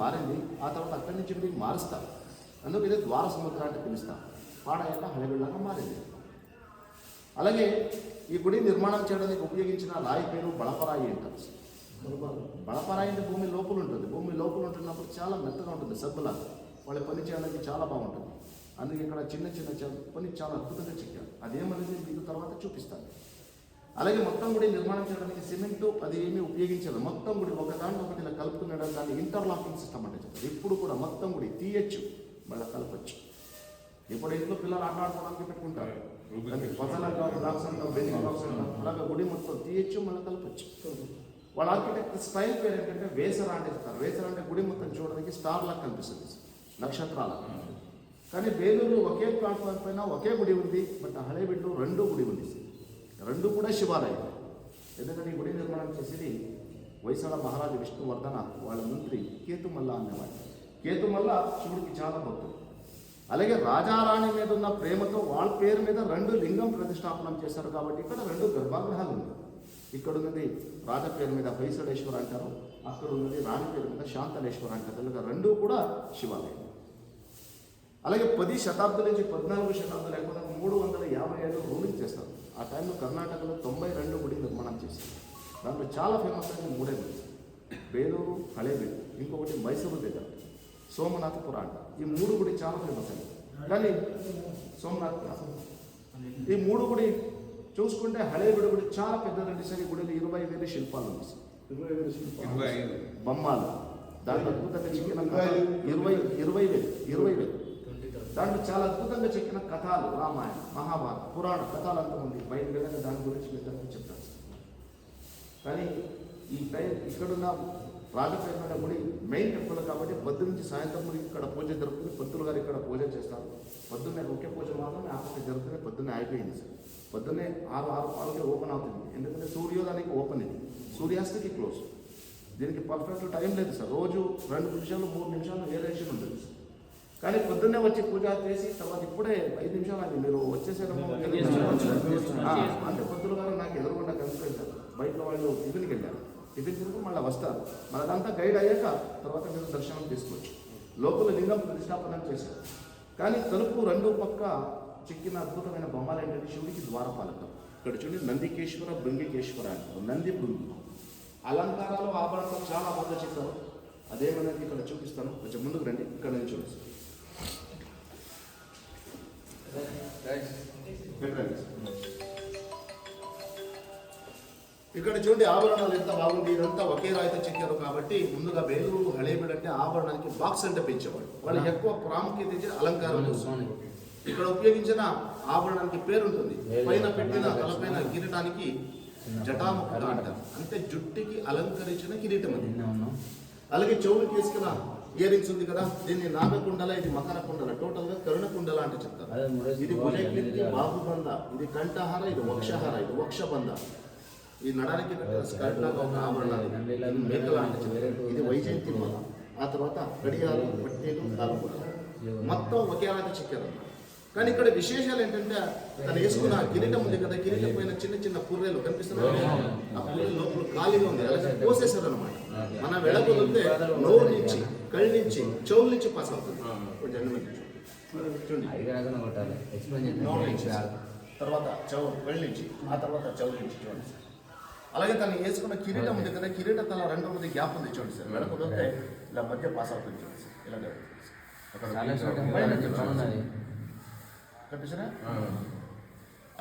మారింది. ఆ తర్వాత అక్కడి నుంచి కూడా మారుస్తారు. అందుకు ఇదే ద్వార సముద్ర అంటే పిలుస్తాం. పాడయ్యాక హళేబీడులాగా మారింది. అలాగే ఈ గుడి నిర్మాణం చేయడానికి ఉపయోగించిన రాయి పేరు బళపరాయి అంటారు. బళపరాయి అంటే భూమి లోపల ఉంటుంది. భూమి లోపల ఉంటున్నప్పుడు చాలా మెత్తగా ఉంటుంది, సబ్బులా. వాళ్ళు పని చేయడానికి చాలా బాగుంటుంది. అందుకే ఇక్కడ చిన్న చిన్న పని చాలా అద్భుతంగా చెక్కారు. అదేమనేది మీకు తర్వాత చూపిస్తాను. అలాగే మొత్తం గుడి నిర్మాణం చేయడానికి సిమెంటు అది ఏమీ ఉపయోగించదు. మొత్తం గుడి ఒకదాన్ని ఒకటి ఇలా కలుపుకునేడం దాన్ని ఇంటర్లాకింగ్ సిస్టమ్ అంటే చెప్తారు. ఇప్పుడు కూడా మొత్తం గుడి తీయచ్చు, మళ్ళీ కలపచ్చు. ఇప్పుడు ఇంట్లో పిల్లలు ఆడుకోవడానికి పెట్టుకుంటారు, అలాగే గుడి మొత్తం తీయచ్చు, మళ్ళీ కలపచ్చు. వాళ్ళ ఆర్కిటెక్ట్ స్టైల్ పేరు ఏంటంటే వేసర అంటే చెప్తారు. వేసర అంటే గుడి మొత్తం చూడడానికి స్టార్ లాగా కనిపిస్తుంది, నక్షత్రాల. కానీ బేలూరు ఒకే ప్లాట్ఫామ్ పైన ఒకే గుడి ఉంది, బట్ హళేబీడులో 2 గుడి ఉంది. 2 కూడా శివాలయం. ఎందుకంటే ఈ గుడి నిర్మాణం చేసేది వైశాల మహారాజు విష్ణువర్ధన వాళ్ళ మంత్రి కేతుమల్ల అనేవాడు. కేతుమల్ల శివుడికి చాలా భక్తుడు. అలాగే రాజారాణి మీద ఉన్న ప్రేమతో వాళ్ళ పేరు మీద 2 లింగం ప్రతిష్టాపనం చేశారు. కాబట్టి ఇక్కడ 2 గర్భగృహాలు ఉన్నాయి. ఇక్కడ ఉన్నది రాజా పేరు మీద హొయసలేశ్వర అంటారు, అక్కడ ఉన్నది రాణి పేరు మీద శాంతలేశ్వర అంటారు. ఇలా 2 కూడా శివాలయం. అలాగే 10 శతాబ్దం నుంచి 14 శతాబ్దం లేకపోతే 357 రూలింగ్ చేస్తారు. ఆ టైంలో కర్ణాటకలో 92 గుడి నిర్మాణం చేశారు. దాంట్లో చాలా ఫేమస్ అయితే 3 గుడి: బేలూరు, హళేబీడు, ఇంకొకటి మైసూరు దగ్గర సోమనాథపుర అంట. ఈ 3 గుడి చాలా ఫేమస్ అయింది. కానీ సోమనాథపుర ఈ 3 గుడి చూసుకుంటే హళేబీడు గుడి చాలా పెద్దదండి. సరే, గుడిలో 20,000 శిల్పాలు ఉన్నాయి, 25 బొమ్మలు. దాంట్లో అద్భుతంగా చెక్కిన 20,000 దాంట్లో చాలా అద్భుతంగా చెక్కిన కథలు, రామాయణ, మహాభారత, పురాణ కథలు అంతా ఉంది. బయట వెళ్ళక దాని గురించి మీరు చెప్తారు. కానీ ఈ టైం ఇక్కడున్న రాజపేట గుడి మెయిన్ టెంపుల్ కాబట్టి పొద్దు నుంచి సాయంత్రం ఇక్కడ పూజ జరుగుతుంది. పంతులు గారు ఇక్కడ పూజ చేస్తారు. పొద్దున్నే ఒకే పూజ మాత్రమే ఆపత్తి జరుగుతుంది. పొద్దున్నే అయిపోయింది సార్. పొద్దున్నే 6:05కి ఓపెన్ అవుతుంది. ఎందుకంటే సూర్యోదయానికి ఓపెన్, ఇది సూర్యాస్తకి క్లోజ్. దీనికి పర్ఫెక్ట్ టైం లేదు సార్. రోజు 2 నిమిషాలు 3 నిమిషాలు వేరియేషన్ ఉంటుంది. కానీ పొద్దున్నే వచ్చి పూజ చేసి తర్వాత ఇప్పుడే 5 నిమిషాలు అది మీరు వచ్చేసేటప్పుడు అంటే పొద్దులు గారు నాకు ఎదురుకుండా కనిపించారు. బయట వాళ్ళు టిఫిన్కి వెళ్ళారు. టిఫిన్ తిరిగి మళ్ళీ వస్తారు. మనదంతా గైడ్ అయ్యాక తర్వాత మీరు దర్శనం తీసుకోవచ్చు. లోపల లింగం ప్రతిష్టాపన చేశారు. కానీ తలుపు 2 పక్క చెక్కిన అద్భుతమైన బొమ్మలు ఏంటంటే శివుడికి ద్వారపాలకం. ఇక్కడ చూడండి, నందికేశ్వర, బృంగికేశ్వర అంటారు. నంది బృంగి అలంకారాలు, ఆభరణాలు చాలా బాగా చెక్కారు. అదేమనేది ఇక్కడ చూపిస్తాను. కొంచెం ముందుకు రండి. ఇక్కడ నుంచి చూపిస్తాను. ఇక్కడ చూడండి, ఆభరణాలు ఎంత బాగుంది. ఇదంతా ఒకే రాయితో చెక్కారు. కాబట్టి ముందుగా బేలూరు, హళేబీడు అంటే ఆభరణానికి బాక్స్ అంటే పెంచేవాడు. వాళ్ళకి ఎక్కువ ప్రాముఖ్యత ఇచ్చే అలంకారం. ఇక్కడ ఉపయోగించిన ఆభరణానికి పేరు ఉంటుంది. పైన పెట్టిన తలపైన కిరీటానికి జటాముఖ అంటారు. అంటే జుట్టుకి అలంకరించిన కిరీటం అది. అలాగే చెవులకి వేసుకున్న ఇయర్ రింగ్స్ ఉంది కదా, దీన్ని నాగకుండల, ఇది మకర కుండల, టోటల్ గా కరుణ కుండల అంటే చెప్తారు. ఇది భుజక్లిప్తి, బాహుబంధ, ఇది కంఠహార, ఇది వక్షహార, ఇది వక్షబంధ. ఈ నడానికి స్కర్ట్ లాగా ఒక ఆభరణ, మేకల అంటే చెప్తారు. ఇది వైజయంతి మాల. ఆ తర్వాత గడియాలు, పట్టేలు, తాలపూట మొత్తం ఒకే అలాగే చెక్కారు. కానీ ఇక్కడ విశేషాలు ఏంటంటే తను వేసుకున్న కిరీటం ఉంది కదా, కిరీటం పైన చిన్న చిన్న పుర్రెలు కనిపిస్తున్నాయి. ఆ పుర్రెలు లోపల ఖాళీగా ఉంది, అలాగే కోసేశారు అనమాట. మన వెళకులితే నోరు నుంచి, కళ్ళ నుంచి, చెవుల నుంచి పాస్ అవుతుంది. చూడండి, నోరు నుంచి, తర్వాత చెవు, కళ్ళ నుంచి, ఆ తర్వాత చెవుల నుంచి చూడండి. అలాగే తను వేసుకున్న కిరీటం ఉంది కదా, కిరీటం తల 2 మంది గ్యాప్ ఉంది చూడండి సార్. వెళకులితే ఇలా మధ్య పాస్ అవుతుంది చూడండి సార్. ఇలాగే కనిపిస్తున్నా.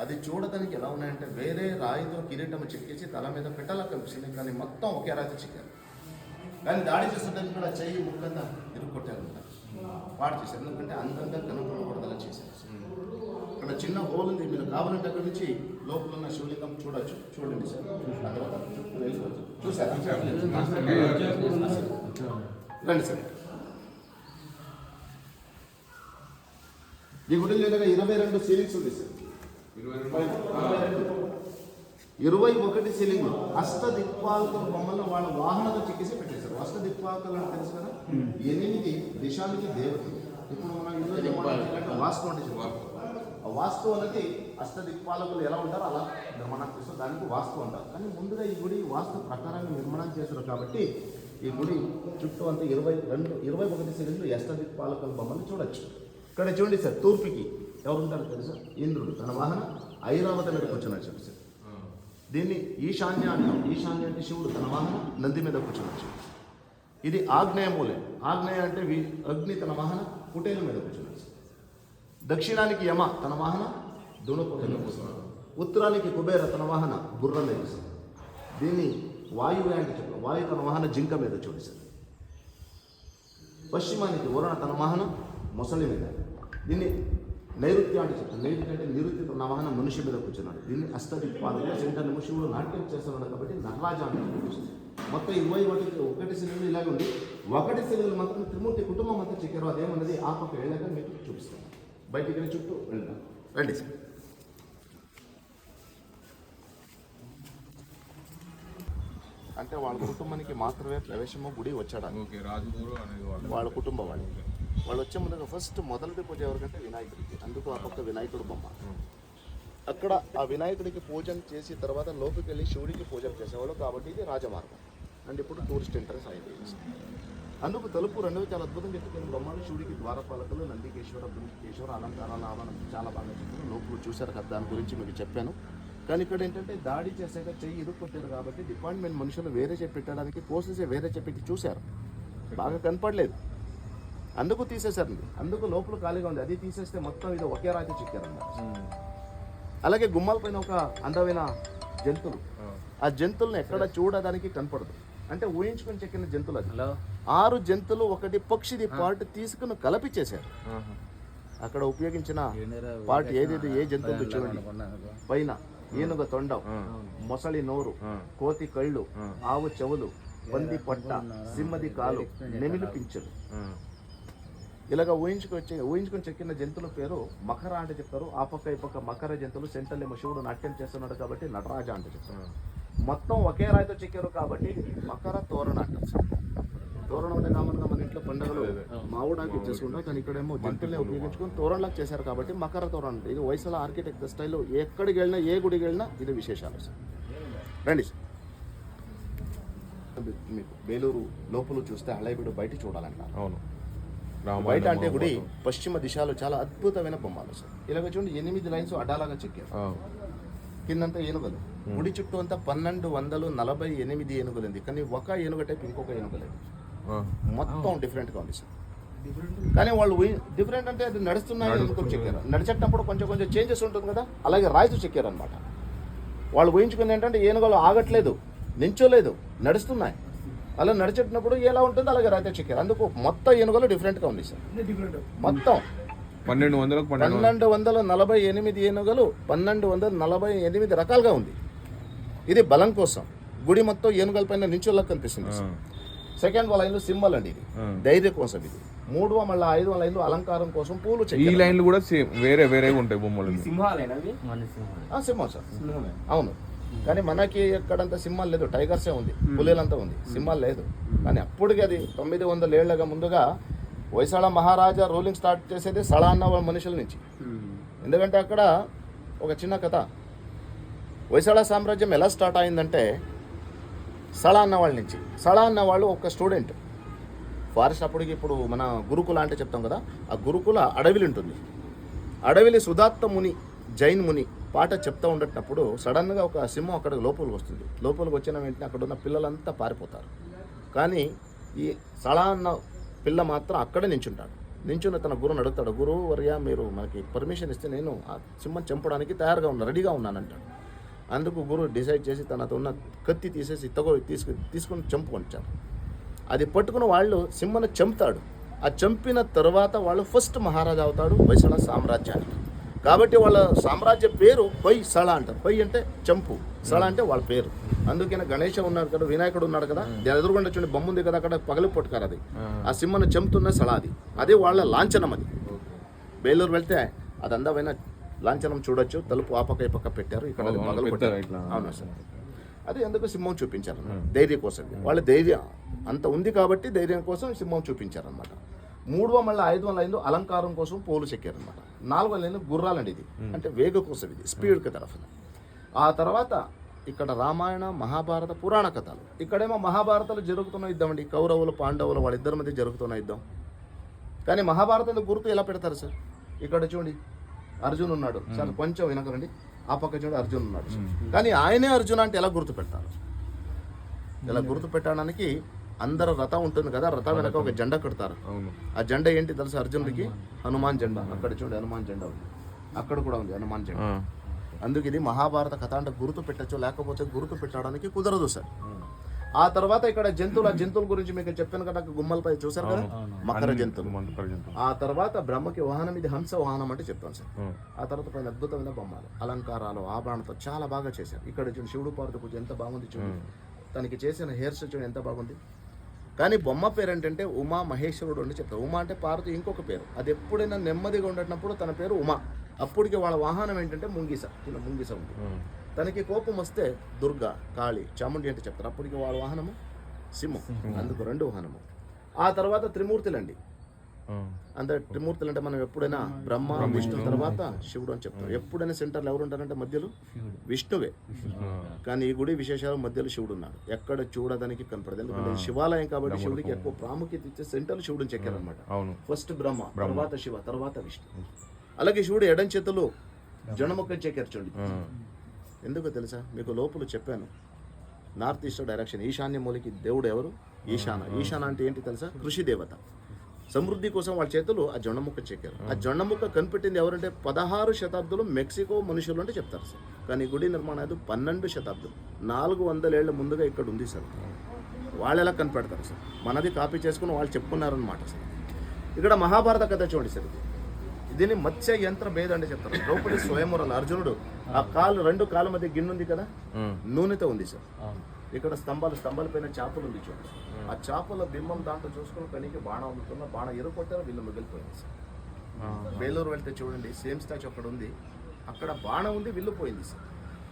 అది చూడటానికి ఎలా ఉన్నాయంటే వేరే రాయితో కిరీటం చెక్కేసి తల మీద పెట్టాలా కనిపిస్తుంది. కానీ మొత్తం ఒకే రాయితో చెక్కారు. కానీ దాడి చేస్తుంటే కూడా చెయ్యి ముఖంగా ఇరుక్కొట్టారు, పాడు చేశారు. ఎందుకంటే అందంగా కనుగొనకూడదలా చేశారు. ఇక్కడ చిన్న హోల్ ఉంది, మీరు కావాలంటే అక్కడి నుంచి లోపల ఉన్న శివలింగం చూడొచ్చు. చూడండి సార్. ఆ తర్వాత వెళ్ళిపోవచ్చు. చూసారా? రండి సార్. ఈ గుడి లేదా 22 సీలింగ్స్ ఉంది సార్. 21 సీలింగ్ అష్టదిక్పాలకుల బొమ్మలను వాళ్ళ వాహనంగా చెక్కేసి పెట్టేశారు. అష్టదిక్పాలకులు అంటే తెలుసు కదా, 8 దిశాలకి దేవతలు. ఇప్పుడు మనం ఇందులో వాస్తు అంటే ఆ వాస్తు అనేది అష్టదిక్పాలకులు ఎలా ఉంటారో అలా నిర్మాణం చేస్తారు. దానికి వాస్తు అంటారు. కానీ ముందుగా ఈ గుడి వాస్తు ప్రకారంగా నిర్మాణం చేశారు. కాబట్టి ఈ గుడి చుట్టూ అంతా 21 సిలిండర్లు ఎస్టదిక్ పాలకుల బొమ్మలు చూడొచ్చు. ఇక్కడ చూడండి సార్, తూర్పుకి ఎవరుంటారు తెలుసా? ఇంద్రుడు తన వాహన ఐరావత మీద కూర్చున్నాడు చెప్పి సార్. దీన్ని ఈశాన్య అంటాం. ఈశాన్య అంటే శివుడు తన వాహన నంది మీద కూర్చున్నాడు. ఇది ఆగ్నేయ మూలే. ఆగ్నేయ అంటే అగ్ని తన వాహన కుటేల మీద కూర్చున్నాడు. దక్షిణానికి యమ తన వాహన దునపోతలో కూర్చున్నాడు. ఉత్తరానికి కుబేర తన వాహన గుర్రం మీద. దీన్ని వాయువు అంటే చెప్పారు. వాయు తన వాహన జింక మీద చూడేశారు. పశ్చిమానికి వరుణ తన వాహన మొసలి మీద. దీన్ని నైరుత్య అంటే చెప్తారు. నైరుత్య అంటే నిరుత్య తన వాహన మనిషి మీద కూర్చున్నాడు. దీన్ని అష్టదిక్పాలకులు సెంటర్ శివుడు నాట్యం చేస్తున్నాడు కాబట్టి నటరాజ అంటే చూపిస్తుంది. మొత్తం 21 సిలిండర్లు ఇలాగే ఉంది. 1 సిలిండర్ మాత్రం త్రిమూర్తి కుటుంబం అంతా చెక్కారు. అదేమన్నది ఆ పక్క వెళ్ళాక మీకు చూపిస్తాను. బయటికి వెళ్ళి చుట్టూ వెళ్తాం. రండి సార్. అంటే వాళ్ళ కుటుంబానికి మాత్రమే ప్రవేశము గుడి వచ్చాడు. వాళ్ళ కుటుంబం వాళ్ళు వచ్చే ముందుగా ఫస్ట్ మొదటి పూజ ఎవరికంటే వినాయకుడికి. అందుకు ఆ పక్క వినాయకుడు బొమ్మ. అక్కడ ఆ వినాయకుడికి పూజను చేసి తర్వాత లోపలికి వెళ్ళి శివుడికి పూజలు చేసేవాళ్ళు కాబట్టి ఇది రాజమార్గం. అండ్ ఇప్పుడు టూరిస్ట్ ఎంట్రెన్స్ అయింది. అందుకు తలుపు 2 చాలా అద్భుతంగా చెప్పుకున్న బొమ్మలు శివుడికి ద్వారపాలకులు నందికేశ్వర బృంకేశ్వర అలంకారాలు ఆవరణ చాలా బాగా చెప్పారు. లోపల చూశారు కదా, దాని గురించి మీకు చెప్పాను. కానీ ఇక్కడ ఏంటంటే దాడి చేసాక చెయ్యి ఇరుక్కొట్టారు కాబట్టి డిపార్ట్మెంట్ మనుషులు వేరే చెప్పి పెట్టడానికి కోసెసే వేరే చెప్పి చూశారు. బాగా కనపడలేదు, అందుకు తీసేశారండి. అందుకు లోపల ఖాళీగా ఉంది. అది తీసేస్తే మొత్తం ఇది ఒకే రాతి చెక్కారన్నమాట. అలాగే గుమ్మాల పైన ఒక అందమైన జంతువులు. ఆ జంతువులను ఎక్కడ చూడడానికి కనపడదు. అంటే ఊహించుకొని చెక్కిన జంతువులు. అది 6 జంతువులు ఒకటి పక్షిది పార్ట్ తీసుకుని కలిపి చేశారు. అక్కడ ఉపయోగించిన పార్ట్ ఏదేది ఏ జంతువులు చూడండి. పైన ఏనుగ తొండం, మొసలి నోరు, కోతి కళ్ళు, ఆవు చెవులు, పంది పొట్ట, సింహది కాలు, నెమిలి పింఛలు. ఇలాగ ఊహించుకొని చెక్కిన జంతువుల పేరు మకర అంటే చెప్తారు. ఆ పక్క ఈ పక్క మకర జంతువులు. సెంట్రల్ ఏమో శివుడు నాట్యం చేస్తున్నాడు కాబట్టి నటరాజ అంటే చెప్తారు. మొత్తం ఒకే రాయితో చెక్కారు కాబట్టి మకర తోరణ అంటారు. తోరణం అంటే కామన్గా మన ఇంట్లో పండుగలు మావుడానికి చేసుకుంటాం, కానీ ఇక్కడేమో జంతువులనే ఉపయోగించుకొని తోరణలాగా చేశారు కాబట్టి మకర తోరణం. ఇది వయసుల ఆర్కిటెక్ట్ స్టైల్లో ఎక్కడికి వెళ్ళినా ఏ గుడికి వెళ్ళినా ఇది విశేషాలు సార్. రండి సార్. మీకు బేలూరు లోపల చూస్తే అలైబిడు బయట చూడాలంటారు. అవును, బయట అంటే గుడి పశ్చిమ దిశలో చాలా అద్భుతమైన బొమ్మలు సార్. ఇలాగ చూడండి 8 లైన్స్ అడ్డాలాగా చెక్కారు. కిందంతా ఏనుగలు. గుడి చుట్టూ అంతా 1248 ఏనుగులు ఉంది. కానీ ఒక ఏనుగ టైప్ ఇంకొక ఏనుగ లేదు. మొత్తం డిఫరెంట్గా ఉంది సార్. కానీ వాళ్ళు డిఫరెంట్ అంటే అది నడుస్తున్నాయి అనుకుని చెక్కారు. నడిచేటప్పుడు కొంచెం చేంజెస్ ఉంటుంది కదా, అలాగే రాయితో చెక్కారు అనమాట. వాళ్ళు ఊహించుకుంది ఏంటంటే ఏనుగలు ఆగట్లేదు, నించోలేదు, నడుస్తున్నాయి. అలా నడిచేటప్పుడు ఎలా ఉంటుందో అలాగే రాయితో చెక్కారు. అందుకు మొత్తం ఏనుగలు డిఫరెంట్గా ఉంది సార్. మొత్తం 1248 ఏనుగలు 1248 రకాలుగా ఉంది. ఇది బలం కోసం. గుడి మొత్తం ఏనుగల పైన నించోళ్ళకి కనిపిస్తుంది. సెకండ్ లైన్లో సింబల్ అండి, ఇది ధైర్యం కోసం. ఇది 3వ మళ్ళీ 5వ లైన్లో అలంకారం కోసం పూలు చెక్కారు. ఈ లైన్లు కూడా వేరే ఉంటాయి బొమ్మలు. సింహం సార్. అవును, కానీ మనకి ఎక్కడంత సింహాలు లేదు. టైగర్సే ఉంది, పులిలంతా ఉంది, సింహాలు లేదు. కానీ అప్పటికి అది 900 ఏళ్ళగా ముందుగా హొయసళ మహారాజా రూలింగ్ స్టార్ట్ చేసేది సళ అన్న మనుషుల నుంచి. ఎందుకంటే అక్కడ ఒక చిన్న కథ. హొయసళ సామ్రాజ్యం ఎలా స్టార్ట్ అయిందంటే సళ అన్న వాళ్ళ నుంచి. సళ అన్న వాళ్ళు ఒక స్టూడెంట్ ఫారెస్ట్. అప్పటికి ఇప్పుడు మన గురుకుల అంటే చెప్తాం కదా, ఆ గురుకుల అడవిలు ఉంటుంది. అడవిలి సుధాత్త ముని, జైన్ ముని పాట చెప్తూ ఉండేటప్పుడు సడన్గా ఒక సింహం అక్కడ లోపలికి వస్తుంది. లోపలికి వచ్చిన వెంటనే అక్కడ ఉన్న పిల్లలంతా పారిపోతారు. కానీ ఈ సళ అన్న పిల్ల మాత్రం అక్కడే నించుంటాడు. నించున్న తన గురువుని అడుగుతాడు, గురువు వర్య మీరు మనకి పర్మిషన్ ఇస్తే నేను ఆ సింహం చంపడానికి తయారుగా ఉన్నాను, రెడీగా ఉన్నానంటాడు. అందుకు గురువు డిసైడ్ చేసి తనతో ఉన్న కత్తి తీసేసి తీసుకొని చంపుకొనిచ్చారు. అది పట్టుకుని వాళ్ళు సింహను చంపుతాడు. ఆ చంపిన తర్వాత వాళ్ళు ఫస్ట్ మహారాజా అవుతాడు హొయసళ సామ్రాజ్యానికి. కాబట్టి వాళ్ళ సామ్రాజ్య పేరు హొయసళ అంటారు. హొయ్ అంటే చంపు, సళ అంటే వాళ్ళ పేరు. అందుకనే గణేష ఉన్నారు కదా, వినాయకుడు ఉన్నాడు కదా, ఎదురుగుండా చూడండి బొమ్మ ఉంది కదా, అక్కడ పగలు పట్టుకారు. అది ఆ సింహను చంపుతున్న సళ. అదే వాళ్ళ లాంఛనం. అది బేలూరు వెళ్తే అది అందమైన లాంఛనం చూడొచ్చు. తలుపు ఆ పక్క ఈ పక్క పెట్టారు. ఇక్కడ పగలు పెట్టారు. అవునా సార్. అది ఎందుకు సింహం చూపించారు, ధైర్యం కోసం. వాళ్ళ ధైర్యం అంత ఉంది కాబట్టి ధైర్యం కోసం సింహం చూపించారనమాట. 3వ మళ్ళీ 5వ లైన్లో అలంకారం కోసం పూలు చెక్కారనమాట. 4వ లైన్ గుర్రాలండి. ఇది అంటే వేగ కోసం, ఇది స్పీడ్కి తరఫున. ఆ తర్వాత ఇక్కడ రామాయణ మహాభారత పురాణ కథలు. ఇక్కడేమో మహాభారతాలు జరుగుతున్న యుద్ధం అండి, కౌరవులు పాండవులు వాళ్ళిద్దరి మధ్య జరుగుతున్న యుద్ధం. కానీ మహాభారతంలో గుర్తు ఎలా పెడతారు సార్? ఇక్కడ చూడండి అర్జున్ ఉన్నాడు సార్, కొంచెం వెనకరండి, ఆ పక్క చూడండి అర్జున్ ఉన్నాడు సార్. కానీ ఆయనే అర్జున్ అంటే ఎలా గుర్తు పెడతారు? ఇలా గుర్తు పెట్టడానికి అందరు రథం ఉంటుంది కదా, రథం వెనక ఒక జెండా కడతారు. ఆ జెండా ఏంటి తెలుసు అర్జునుడికి? హనుమాన్ జెండా. అక్కడ చూడండి హనుమాన్ జెండా ఉంది, అక్కడ కూడా ఉంది హనుమాన్ జెండా. అందుకు ఇది మహాభారత కథ అంటే గుర్తు పెట్టచ్చు, లేకపోతే గుర్తు పెట్టడానికి కుదరదు సార్. ఆ తర్వాత ఇక్కడ జంతువుల గురించి మీకు చెప్పాను కదా, గుమ్మలపై చూసారు కదా, మకర జంతువులు. ఆ తర్వాత బ్రహ్మకి వాహనం, ఇది హంస వాహనం అంటే చెప్తాను సార్. ఆ తర్వాత పైన అద్భుతమైన బొమ్మలు, అలంకారాలు, ఆభరణతో చాలా బాగా చేశారు. ఇక్కడ చూడండి శివుడు పార్వతి పూజ ఎంత బాగుంది చూడండి, తనకి చేసిన హెయిర్ స్టైల్ చూడండి ఎంత బాగుంది. కానీ బొమ్మ పేరు ఏంటంటే ఉమా మహేశ్వరుడు అని చెప్తారు. ఉమా అంటే పార్వతి ఇంకొక పేరు, అది ఎప్పుడైనా నెమ్మదిగా ఉండేటప్పుడు తన పేరు ఉమా. అప్పటికి వాళ్ళ వాహనం ఏంటంటే ముంగిస, చిన్న ముంగిస ఉంది. తనకి కోపం వస్తే దుర్గా, కాళి, చాముండి అంటే చెప్తారు. అప్పటికి వాళ్ళ వాహనము సింహం, అందుకు 2 వాహనము. ఆ తర్వాత త్రిమూర్తులండి. అంటే త్రిమూర్తులు అంటే మనం ఎప్పుడైనా బ్రహ్మ విష్ణు తర్వాత శివుడు అని చెప్తాం. ఎప్పుడైనా సెంటర్లో ఎవరు ఉంటారంటే మధ్యలో విష్ణువే. కానీ ఈ గుడి విశేషాలు మధ్యలో శివుడు ఉన్నాడు, ఎక్కడ చూడడానికి కనపడదు. ఎందుకంటే శివాలయం కాబట్టి శివుడికి ఎక్కువ ప్రాముఖ్యత ఇచ్చే సెంటర్లో శివుడిని చెక్కారనమాట. ఫస్ట్ బ్రహ్మ, తర్వాత శివ, తర్వాత విష్ణు. అలాగే శివుడు ఎడం చేతులు జనముఖం చెక్కారు చూడండి. ఎందుకో తెలుసా మీకు? లోపల చెప్పాను, నార్త్ ఈస్ట్ డైరెక్షన్ ఈశాన్య మూలకి దేవుడు ఎవరు? ఈశాన. ఈశాన అంటే ఏంటి తెలుసా? కృషి దేవత. సమృద్ధి కోసం వాళ్ళ చేతులు ఆ జొన్నముక్క చెక్కారు. ఆ జొన్నముక్క కనిపెట్టింది ఎవరంటే 16 శతాబ్దంలో మెక్సికో మనుషులు అంటే చెప్తారు సార్. కానీ గుడి నిర్మాణం 12 శతాబ్దం, 400 ఏళ్ల ముందుగా ఇక్కడ ఉంది సార్. వాళ్ళు ఎలా కనిపెడతారు సార్? మనది కాపీ చేసుకుని వాళ్ళు చెప్పుకున్నారనమాట సార్. ఇక్కడ మహాభారత కథ చూడండి సార్. దీన్ని మత్స్య యంత్ర భేద అంటే చెప్తారు. ద్రౌపది స్వయంవరాలు, అర్జునుడు ఆ కాలు 2 కాళ్ళ మధ్య గిన్నె ఉంది కదా, నూనెతో ఉంది సార్. ఇక్కడ స్తంభాల పైన చేపలు ఉంది చూడండి. ఆ చేపల బింబం దాంట్లో చూసుకుని కనికి బాణం అందుతున్న బాణం ఎరుకొట్టారు, వీళ్ళు మిగిలిపోయింది సార్. బేలూరు వెళ్తే చూడండి సేమ్ స్టాచ్యూ అక్కడ ఉంది, అక్కడ బాణం ఉంది, విల్లు పోయింది సార్.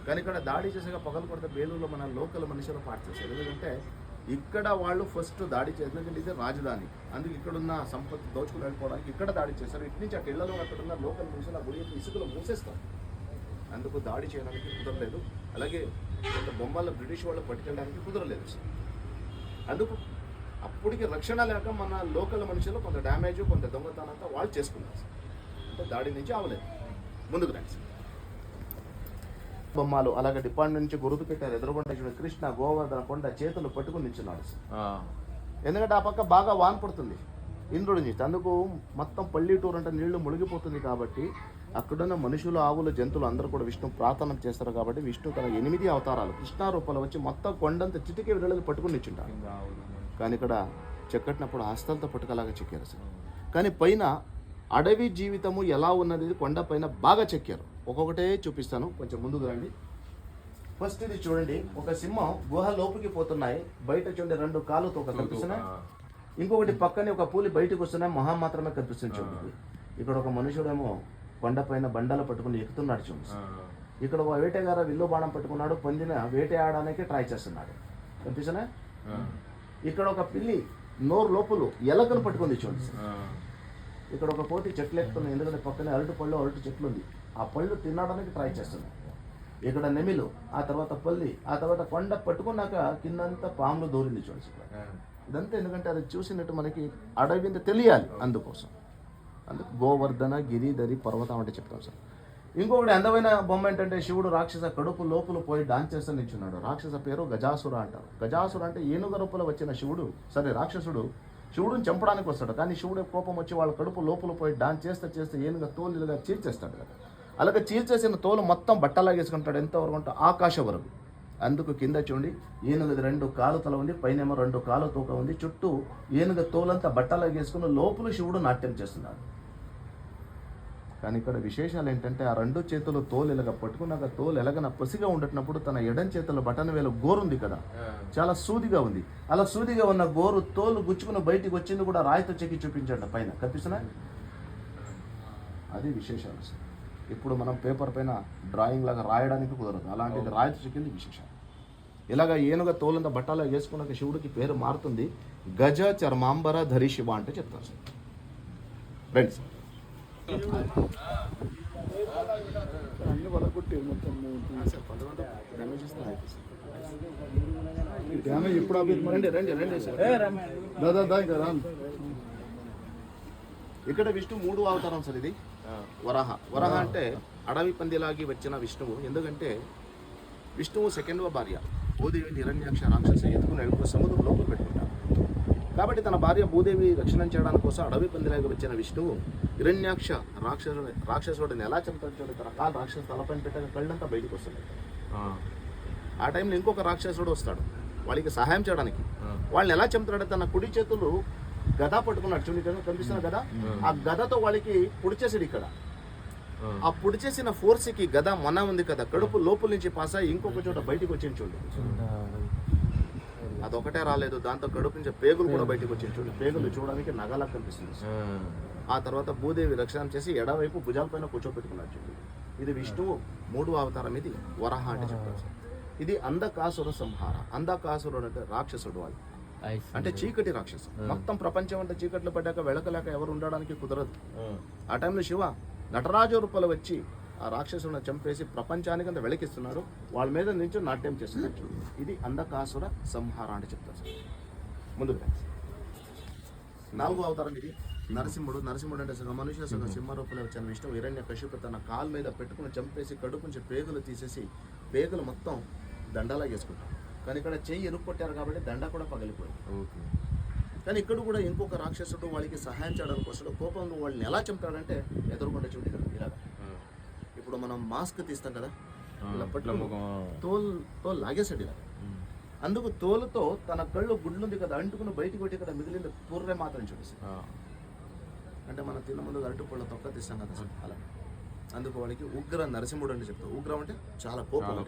కానీ ఇక్కడ దాడి చేసాక పగలు కొడితే బేలూరులో మన లోకల్ మనుషులు పాటు చేశారు. ఎందుకంటే ఇక్కడ వాళ్ళు ఫస్ట్ దాడి చేశారు, ఎందుకంటే ఇది రాజధాని. అందుకే ఇక్కడున్న సంపత్తి దోచుకుని వెళ్ళిపోవడానికి ఇక్కడ దాడి చేశారు. ఇటు నుంచి అక్కడ ఇళ్లలో అక్కడున్న లోకల్ మనుషులు ఆ గుడి ఇసుకలో మూసేస్తారు. అందుకు దాడి చేయడానికి కుదరలేదు. అలాగే కొంత బొమ్మల బ్రిటిష్ వాళ్ళు పట్టుకెళ్ళడానికి కుదరలేదు సార్. అందుకు అప్పటికి రక్షణ లేక మన లోకల్ మనుషులు కొంత డ్యామేజ్, కొంత దొంగతనంతా వాళ్ళు చేసుకున్నారు సార్. అంటే దాడి నుంచి అవలేదు. ముందుకు రండి సార్. బొమ్మలు అలాగే డిపార్ట్మెంట్ నుంచి గుర్తు పెట్టారు. ఎదురుగొండ కృష్ణ గోవర్ధన కొండ చేతులు పట్టుకుని నిల్చున్నాడు సార్. ఎందుకంటే ఆ పక్క బాగా వాన పడుతుంది ఇంద్రుడి నుంచి, అందుకు మొత్తం పల్లెటూరు అంటే నీళ్లు మునిగిపోతుంది. కాబట్టి అక్కడున్న మనుషులు, ఆవులు, జంతువులు అందరూ కూడా విష్ణు ప్రార్థన చేస్తారు. కాబట్టి విష్ణు తన 8 అవతారాలు కృష్ణ రూపంలో వచ్చి మొత్తం కొండంత చిటికే విరళలు పట్టుకుని నిల్చుంటారు. కానీ ఇక్కడ చెక్కటినప్పుడు హస్తాలతో పట్టుకలాగా చెక్కారు సార్. కానీ పైన అడవి జీవితము ఎలా ఉన్నది కొండ పైన బాగా చెక్కారు. ఒక్కొక్కటే చూపిస్తాను, కొంచెం ముందుకు రండి. ఫస్ట్ ఇది చూడండి, ఒక సింహం గుహ లోపుకి పోతున్నాయి. బయట చూడండి 2 కాళ్ళతో కనిపిస్తున్నాయి. ఇంకొకటి పక్కనే ఒక పూలి బయటకు వస్తున్నాయి, మొహం మాత్రమే కనిపిస్తుంది చూడండి. ఇక్కడ ఒక మనుషుడేమో కొండ పైన బండలు పట్టుకుని ఎక్కుతున్నాడు చూడండి. ఇక్కడ ఒక వేటగార విల్లు బాణం పట్టుకున్నాడు, పొందిన వేటయాడడానికి ట్రై చేస్తున్నాడు, కనిపిస్తున్నాయి. ఇక్కడ ఒక పిల్లి నోరు లోపలు ఎలకను పట్టుకుంది చూడండి. ఇక్కడ ఒక కోతి చెట్లు ఎక్కుతున్నాయి, ఎందుకంటే పక్కనే అరటి చెట్లు ఉంది, ఆ పళ్ళు తినడానికి ట్రై చేస్తున్నాయి. ఇక్కడ నెమిలు, ఆ తర్వాత పల్లి, ఆ తర్వాత కొండ పట్టుకున్నాక కిందంతా పాములు దూరింది చూడండి. ఇదంతా ఎందుకంటే అది చూసినట్టు మనకి అడవి తెలియాలి, అందుకోసం. అందుకు గోవర్ధన గిరిధరి పర్వతం అంటే చెప్తాం సార్. ఇంకొకటి అందమైన బొమ్మ ఏంటంటే శివుడు రాక్షస కడుపు లోపల పోయి డాన్స్ చేస్తూ నిల్చున్నాడు. రాక్షస పేరు గజాసుర అంటారు. గజాసుర అంటే ఏనుగ రూపంలో వచ్చిన శివుడు, సరే రాక్షసుడు శివుడిని చంపడానికి వస్తాడు. కానీ శివుడు కోపం వచ్చి వాళ్ళ కడుపు లోపల పోయి డాన్స్ చేస్తే ఏనుగ తోలుగా చీల్చేస్తాడు కదా. అలాగే చీల్చేసిన తోలు మొత్తం బట్టలాగా వేసుకుంటాడు, ఎంతవరకు అంటే ఆకాశం వరకు. అందుకు కింద చూడండి ఏనుగది 2 కాలు తల ఉంది, పైనేమో 2 కాలు తోక ఉంది. చుట్టూ ఏనుగ తోలంతా బట్టలాగా వేసుకుని లోపల శివుడు నాట్యం చేస్తున్నాడు. కానీ ఇక్కడ విశేషాలు ఏంటంటే ఆ 2 చేతులు తోలు ఎలాగ పట్టుకున్నాక తోలు ఎలాగన పసిగా ఉండేటప్పుడు తన ఎడం చేతుల బటన్ వేల గోరు ఉంది కదా, చాలా సూదిగా ఉంది. అలా సూదిగా ఉన్న గోరు తోలు గుచ్చుకుని బయటికి వచ్చింది కూడా రాయితో చెక్కి చూపించాడు పైన, కనిపిస్తున్నా. అది విశేషాలు సార్. ఇప్పుడు మనం పేపర్ పైన డ్రాయింగ్ లాగా రాయడానికి కుదరదు, అలాంటిది రాయితో చెక్కింది విశేషాలు. ఇలాగ ఏనుగ తోలంత బట్టలా వేసుకున్నాక శివుడికి పేరు మారుతుంది, గజ చర్మాంబర ధరి శివ అంటే చెప్తారు సార్. రండి సార్. అన్ని వాళ్ళ కొట్టి మొత్తం సార్ కొంతమంది డ్యామేజ్ ఇస్తున్నారు డ్యామేజ్ ఇప్పుడు రండి రండి రండి సార్ దాదా ఇంకా రా ఇక్కడ విష్ణు 3వ అవతారం సార్ ఇది వరాహ. వరాహ అంటే అడవి పందిలాగి వచ్చిన విష్ణువు. ఎందుకంటే విష్ణువు 2వ భార్య భూదేవి హిరణ్యాక్ష రాక్షస ఎత్తుకుని వెళ్ళిపోయి సముద్రం లోపల పెట్టుకుంటారు. కాబట్టి తన భార్య భూదేవి రక్షణ చేయడానికి కోసం అడవి పందిలాగి వచ్చిన విష్ణువు హిరణ్యాక్ష రాక్షసుడిని ఎలా చంపుతాడు? తన కాలు రాక్షస తలపైన పెట్టాక కళ్ళంతా బయటకు వస్తుంది. ఆ టైంలో ఇంకొక రాక్షసుడు వస్తాడు వాళ్ళకి సహాయం చేయడానికి. వాళ్ళని ఎలా చంపుతాడు? తన కుడి చేతులు గద పట్టుకున్నాడు. చూడండి కనిపిస్తున్న గద. ఆ గదతో వాళ్ళకి పొడిచేసాడు. ఇక్కడ ఆ పొడిచేసిన ఫోర్స్కి గద మొన్న ఉంది కదా, కడుపు లోపల నుంచి పాస్ అయ్యి ఇంకొక చోట బయటకు వచ్చింది చూడండి. అదొకటే రాలేదు, దాంతో కడుపు నుంచి పేగులు కూడా బయటకు వచ్చింది చూడండి. పేగులు చూడడానికి నగలా కనిపిస్తుంది. ఆ తర్వాత భూదేవి రక్షణ చేసి ఎడవైపు భుజాలపైన కూర్చోబెట్టుకున్నాడు చూడండి. ఇది విష్ణువు 3వ అవతారం. ఇది వరాహ అంటే చెప్తారు సార్. ఇది అంధకాసుర సంహార. అంధకాసురుడు అంటే రాక్షసుడు వాళ్ళు, అంటే చీకటి రాక్షసు. మొత్తం ప్రపంచం అంటే చీకట్లు పడ్డాక వెళకలేక ఎవరు ఉండడానికి కుదరదు. ఆ టైంలో శివ నటరాజు రూపాలు వచ్చి ఆ రాక్షసులను చంపేసి ప్రపంచానికి అంత వెళకిస్తున్నారు. వాళ్ళ మీద నుంచి నాట్యం చేస్తున్నారు. ఇది అంధకాసుర సంహార అంటే చెప్తారు సార్. ముందుగా 4వ అవతారం ఇది నరసింహుడు. నరసింహుడు అంటే మనుష్య సగం సింహ రూపంలో వచ్చిన విష్ణు హిరణ్య కశ్యపు తన కాలు మీద పెట్టుకుని చంపేసి కడుపు నుంచి పేగులు తీసేసి పేగులు మొత్తం దండలా వేసుకుంటాం. కానీ ఇక్కడ చెయ్యి ఎరుక్కొట్టారు కాబట్టి దండ కూడా పగిలిపోయింది. కానీ ఇక్కడ కూడా ఇంకొక రాక్షసుడు వాళ్ళకి సహాయం చేయడానికి వస్తాడు. కోపంలో వాళ్ళని ఎలా చంపాడంటే ఎదురుకుండా చూడు ఇలాగా. ఇప్పుడు మనం మాస్క్ తీస్తాం కదా, ఇలా పట్టుకు తోలుతో లాగేసాడు ఇలా. అందుకు తోలుతో తన కళ్ళు గుడ్లుంది కదా అంటుకుని బయటకు కొట్టి ఇక్కడ మిగిలింది పూర్రే మాత్రం చూపిస్తాం. అంటే మనం తిన్న ముందు అరటి పళ్ళ తొక్క తీస్తాం కదా సార్, అలా. అందుకు వాడికి ఉగ్ర నరసింహుడు అని చెప్తారు. ఉగ్రం అంటే చాలా కోపం.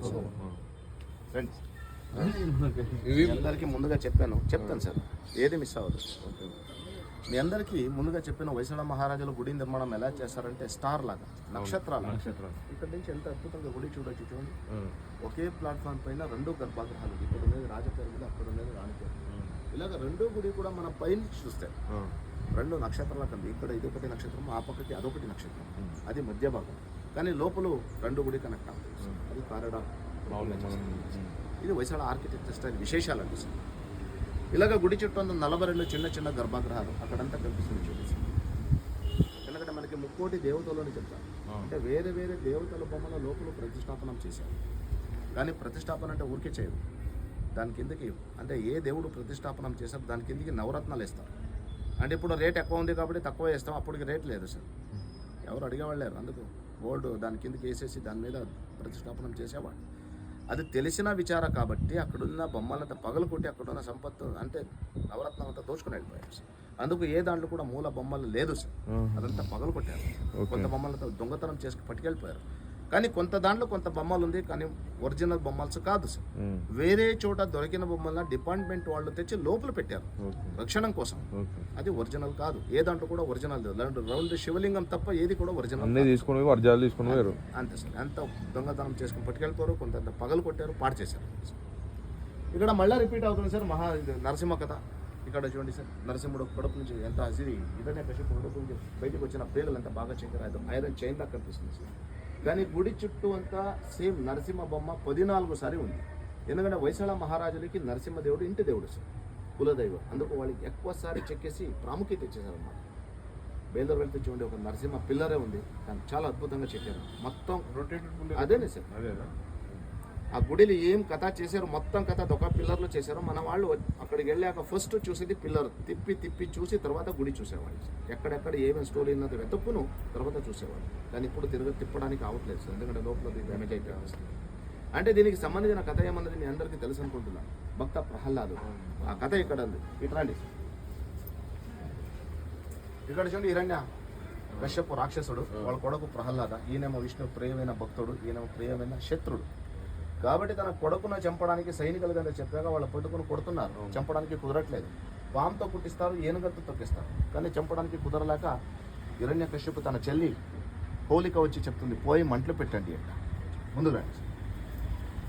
ఫ్రెండ్స్ మీ అందరికీ ముందుగా చెప్తాను సార్, ఏది మిస్ అవ్వదు. మీ అందరికీ ముందుగా చెప్పిన వైష్ణవ మహారాజుల గుడి నిర్మాణం ఎలా చేస్తారంటే స్టార్ లాగా, నక్షత్రాలు. ఇక్కడ నుంచి ఎంత అద్భుతంగా గుడి చూడొచ్చు చూడండి. ఒకే ప్లాట్ఫామ్ పైన 2 గర్భాగృహాలు. ఇక్కడ ఉండేది రాజపేరు మీద, అక్కడ ఉండేది రాణిపేరు. ఇలాగ 2 గుడి కూడా మన పైన చూస్తే 2 నక్షత్రాల కంది. ఇక్కడ ఇది ఒకటి నక్షత్రం, ఆ పక్కకి అదొకటి నక్షత్రం. అది మధ్య భాగం. కానీ లోపల 2 గుడి కనెక్ట్ అవుతుంది. అది కారిడార్. ఇది వైశాల ఆర్కిటెక్చర్ స్టైల్ విశేషాలు అనిపిస్తుంది. ఇలాగ గుడి చుట్టూ 42 చిన్న చిన్న గర్భగృహాలు అక్కడంతా కనిపిస్తుంది చూడండి. ఎందుకంటే మనకి 30 దేవతలు అని చెప్తారు. అంటే వేరే వేరే దేవతల బొమ్మల లోపల ప్రతిష్టాపనం చేశారు. కానీ ప్రతిష్టాపన అంటే ఊరికే చేయదు. దాని కిందకి అంటే ఏ దేవుడు ప్రతిష్టాపనం చేశారు దాని కిందకి నవరత్నాలు వేస్తారు. అంటే ఇప్పుడు రేట్ ఎక్కువ ఉంది కాబట్టి తక్కువ వేస్తాం, అప్పటికి రేట్ లేదు సార్. ఎవరు అడిగేవాళ్ళు లేరు. అందుకు గోల్డ్ దాని కిందకి వేసేసి దాని మీద ప్రతిష్టాపనం చేసేవాడు. అది తెలిసిన విచార కాబట్టి అక్కడున్న బొమ్మలంతా పగలు కొట్టి అక్కడున్న సంపత్తు అంటే నవరత్నం అంతా దోచుకుని వెళ్ళిపోయారు సార్. అందుకు ఏ దాంట్లో కూడా మూల బొమ్మలు లేదు సార్, అదంతా పగలు కొట్టారు. కొంత బొమ్మలతో దొంగతనం చేసి పట్టుకెళ్ళిపోయారు. కానీ కొంత దాంట్లో కొంత బొమ్మలు ఉంది, కానీ ఒరిజినల్ బొమ్మల్స్ కాదు సార్. వేరే చోట దొరికిన బొమ్మల డిపార్ట్మెంట్ వాళ్ళు తెచ్చి లోపల పెట్టారు రక్షణ కోసం. అది ఒరిజినల్ కాదు. ఏ దాంట్లో కూడా ఒరిజినల్ లేదు. 2 శివలింగం తప్ప ఏది కూడా ఒరిజినల్ తీసుకుని అంతే సార్. అంత దొంగతనం చేసుకుని పట్టుకెళ్ళిపోయారు. కొంత పగలు కొట్టారు, పాడు చేశారు. ఇక్కడ మళ్ళీ రిపీట్ అవుతుంది సార్ నరసింహ కథ. ఇక్కడ చూడండి సార్, నరసింహుడు కడుపు నుంచి ఎంత హసిరి ఇదనే కశ్యపు కడుపు నుంచి బయటకు వచ్చిన పేగులు ఎంత బాగా చెక్కారు. ఐరన్ చైన్ లాగా కనిపిస్తుంది సార్. కానీ గుడి చుట్టూ అంతా సేమ్ నరసింహ బొమ్మ 14 సారి ఉంది. ఎందుకంటే వైశాల మహారాజులకి నరసింహదేవుడు ఇంటి దేవుడు సార్, కులదైవం. అందుకు వాళ్ళకి ఎక్కువసారి చెక్కేసి ప్రాముఖ్యత ఇచ్చేసారన్నమాట. బేలూరు వెళ్తే చూడండి ఒక నరసింహ పిల్లరే ఉంది, కానీ చాలా అద్భుతంగా చెక్కారు. మొత్తం రొటేటెడ్ అదేనే సార్. ఆ గుడిలో ఏం కథ చేశారు, మొత్తం కథ ఒక పిల్లర్లో చేశారు. మన వాళ్ళు అక్కడికి వెళ్ళాక ఫస్ట్ చూసేది పిల్లర్ తిప్పి తిప్పి చూసి తర్వాత గుడి చూసేవాళ్ళు. ఎక్కడెక్కడ ఏమేమి స్టోరీ ఉన్నది వెతుక్కును తర్వాత చూసేవాళ్ళు. కానీ ఇప్పుడు తిప్పడానికి అవట్లేదు సార్, ఎందుకంటే లోపల డ్యామేజ్ అయిపోయింది. అంటే దీనికి సంబంధించిన కథ ఏమన్నది మీ అందరికీ తెలుసు అనుకుంటున్నాను. భక్త ప్రహ్లాదు ఆ కథ ఇక్కడ ఉంది. ఇట్రండి ఇక్కడ చూడండి. హిరణ్య కశ్యపు రాక్షసుడు, వాళ్ళ కొడుకు ప్రహ్లాద. ఈయనేమో విష్ణు ప్రియమైన భక్తుడు, ఈయనేమో ప్రియమైన శత్రుడు. కాబట్టి తన కొడుకును చంపడానికి సైనికులు కదా చెప్పాక వాళ్ళ పట్టుకుని కొడుతున్నారు. చంపడానికి కుదరట్లేదు. పాముతో కుట్టిస్తారు, ఏనుగతో తొక్కిస్తారు. కానీ చంపడానికి కుదరలేక హిరణ్య కశ్యపు తన చెల్లి హోలిక వచ్చి చెప్తుంది, పోయి మంటలు పెట్టండి అంట. ముందు రండి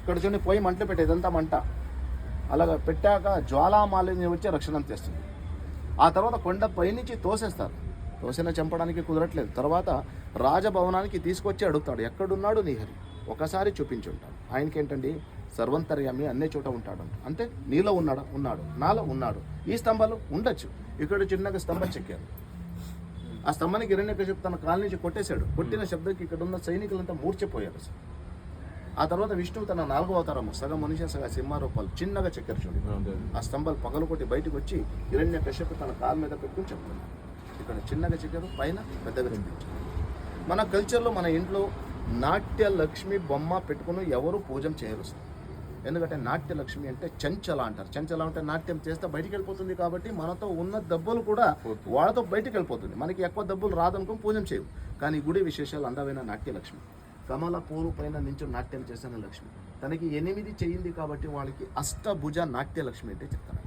ఇక్కడ చూడండి, పోయి మంటలు పెట్టే ఇదంతా మంట. అలాగ పెట్టాక జ్వాలామాలిని వచ్చి రక్షణ తెస్తుంది. ఆ తర్వాత కొండ పైనుంచి తోసేస్తారు. తోసిన చంపడానికి కుదరట్లేదు. తర్వాత రాజభవనానికి తీసుకొచ్చి అడుగుతాడు, ఎక్కడున్నాడు నీ హరి, ఒకసారి చూపించి ఉంటాడు. ఆయనకేంటండి సర్వంతర్యామి అన్నే చోట ఉంటాడు అంటే నీలో ఉన్నాడు నాలో ఉన్నాడు. ఈ స్తంభాలు ఉండొచ్చు. ఇక్కడ చిన్నగా స్తంభం చెక్కారు. ఆ స్తంభానికి హిరణ్యకశిపు తన కాలు నుంచి కొట్టేశాడు. కొట్టిన శబ్దానికి ఇక్కడ ఉన్న సైనికులంతా మూర్చిపోయారు అసలు. ఆ తర్వాత విష్ణువు తన 4వ అవతారము సగం మనిషి సగం సింహ రూపాలు చిన్నగా చెక్కారు చూడండి. ఆ స్తంభాలు పగలు కొట్టి బయటకు వచ్చి హిరణ్యకశిపు తన కాలు మీద పెట్టుకుని చెప్తున్నాడు. ఇక్కడ చిన్నగా చెక్కారు, పైన పెద్దగా చూపించారు. మన కల్చర్లో మన ఇంట్లో నాట్య లక్ష్మి బొమ్మ పెట్టుకుని ఎవరు పూజం చేయరు. ఎందుకంటే నాట్య లక్ష్మి అంటే చంచల అంటారు. చంచల అంటే నాట్యం చేస్తే బయటికి వెళ్ళిపోతుంది కాబట్టి మనతో ఉన్న డబ్బులు కూడా వాళ్ళతో బయటికి వెళ్ళిపోతుంది. మనకి ఎక్కువ డబ్బులు రాదనుకుని పూజం చేయవు. కానీ గుడి విశేషాలు అందమైన నాట్య లక్ష్మి. కమల పూలు పైన నుంచి నాట్యం చేసిన లక్ష్మి. తనకి 8 చెయ్యింది కాబట్టి వాళ్ళకి అష్టభుజ నాట్య లక్ష్మి అంటే చెప్తాను.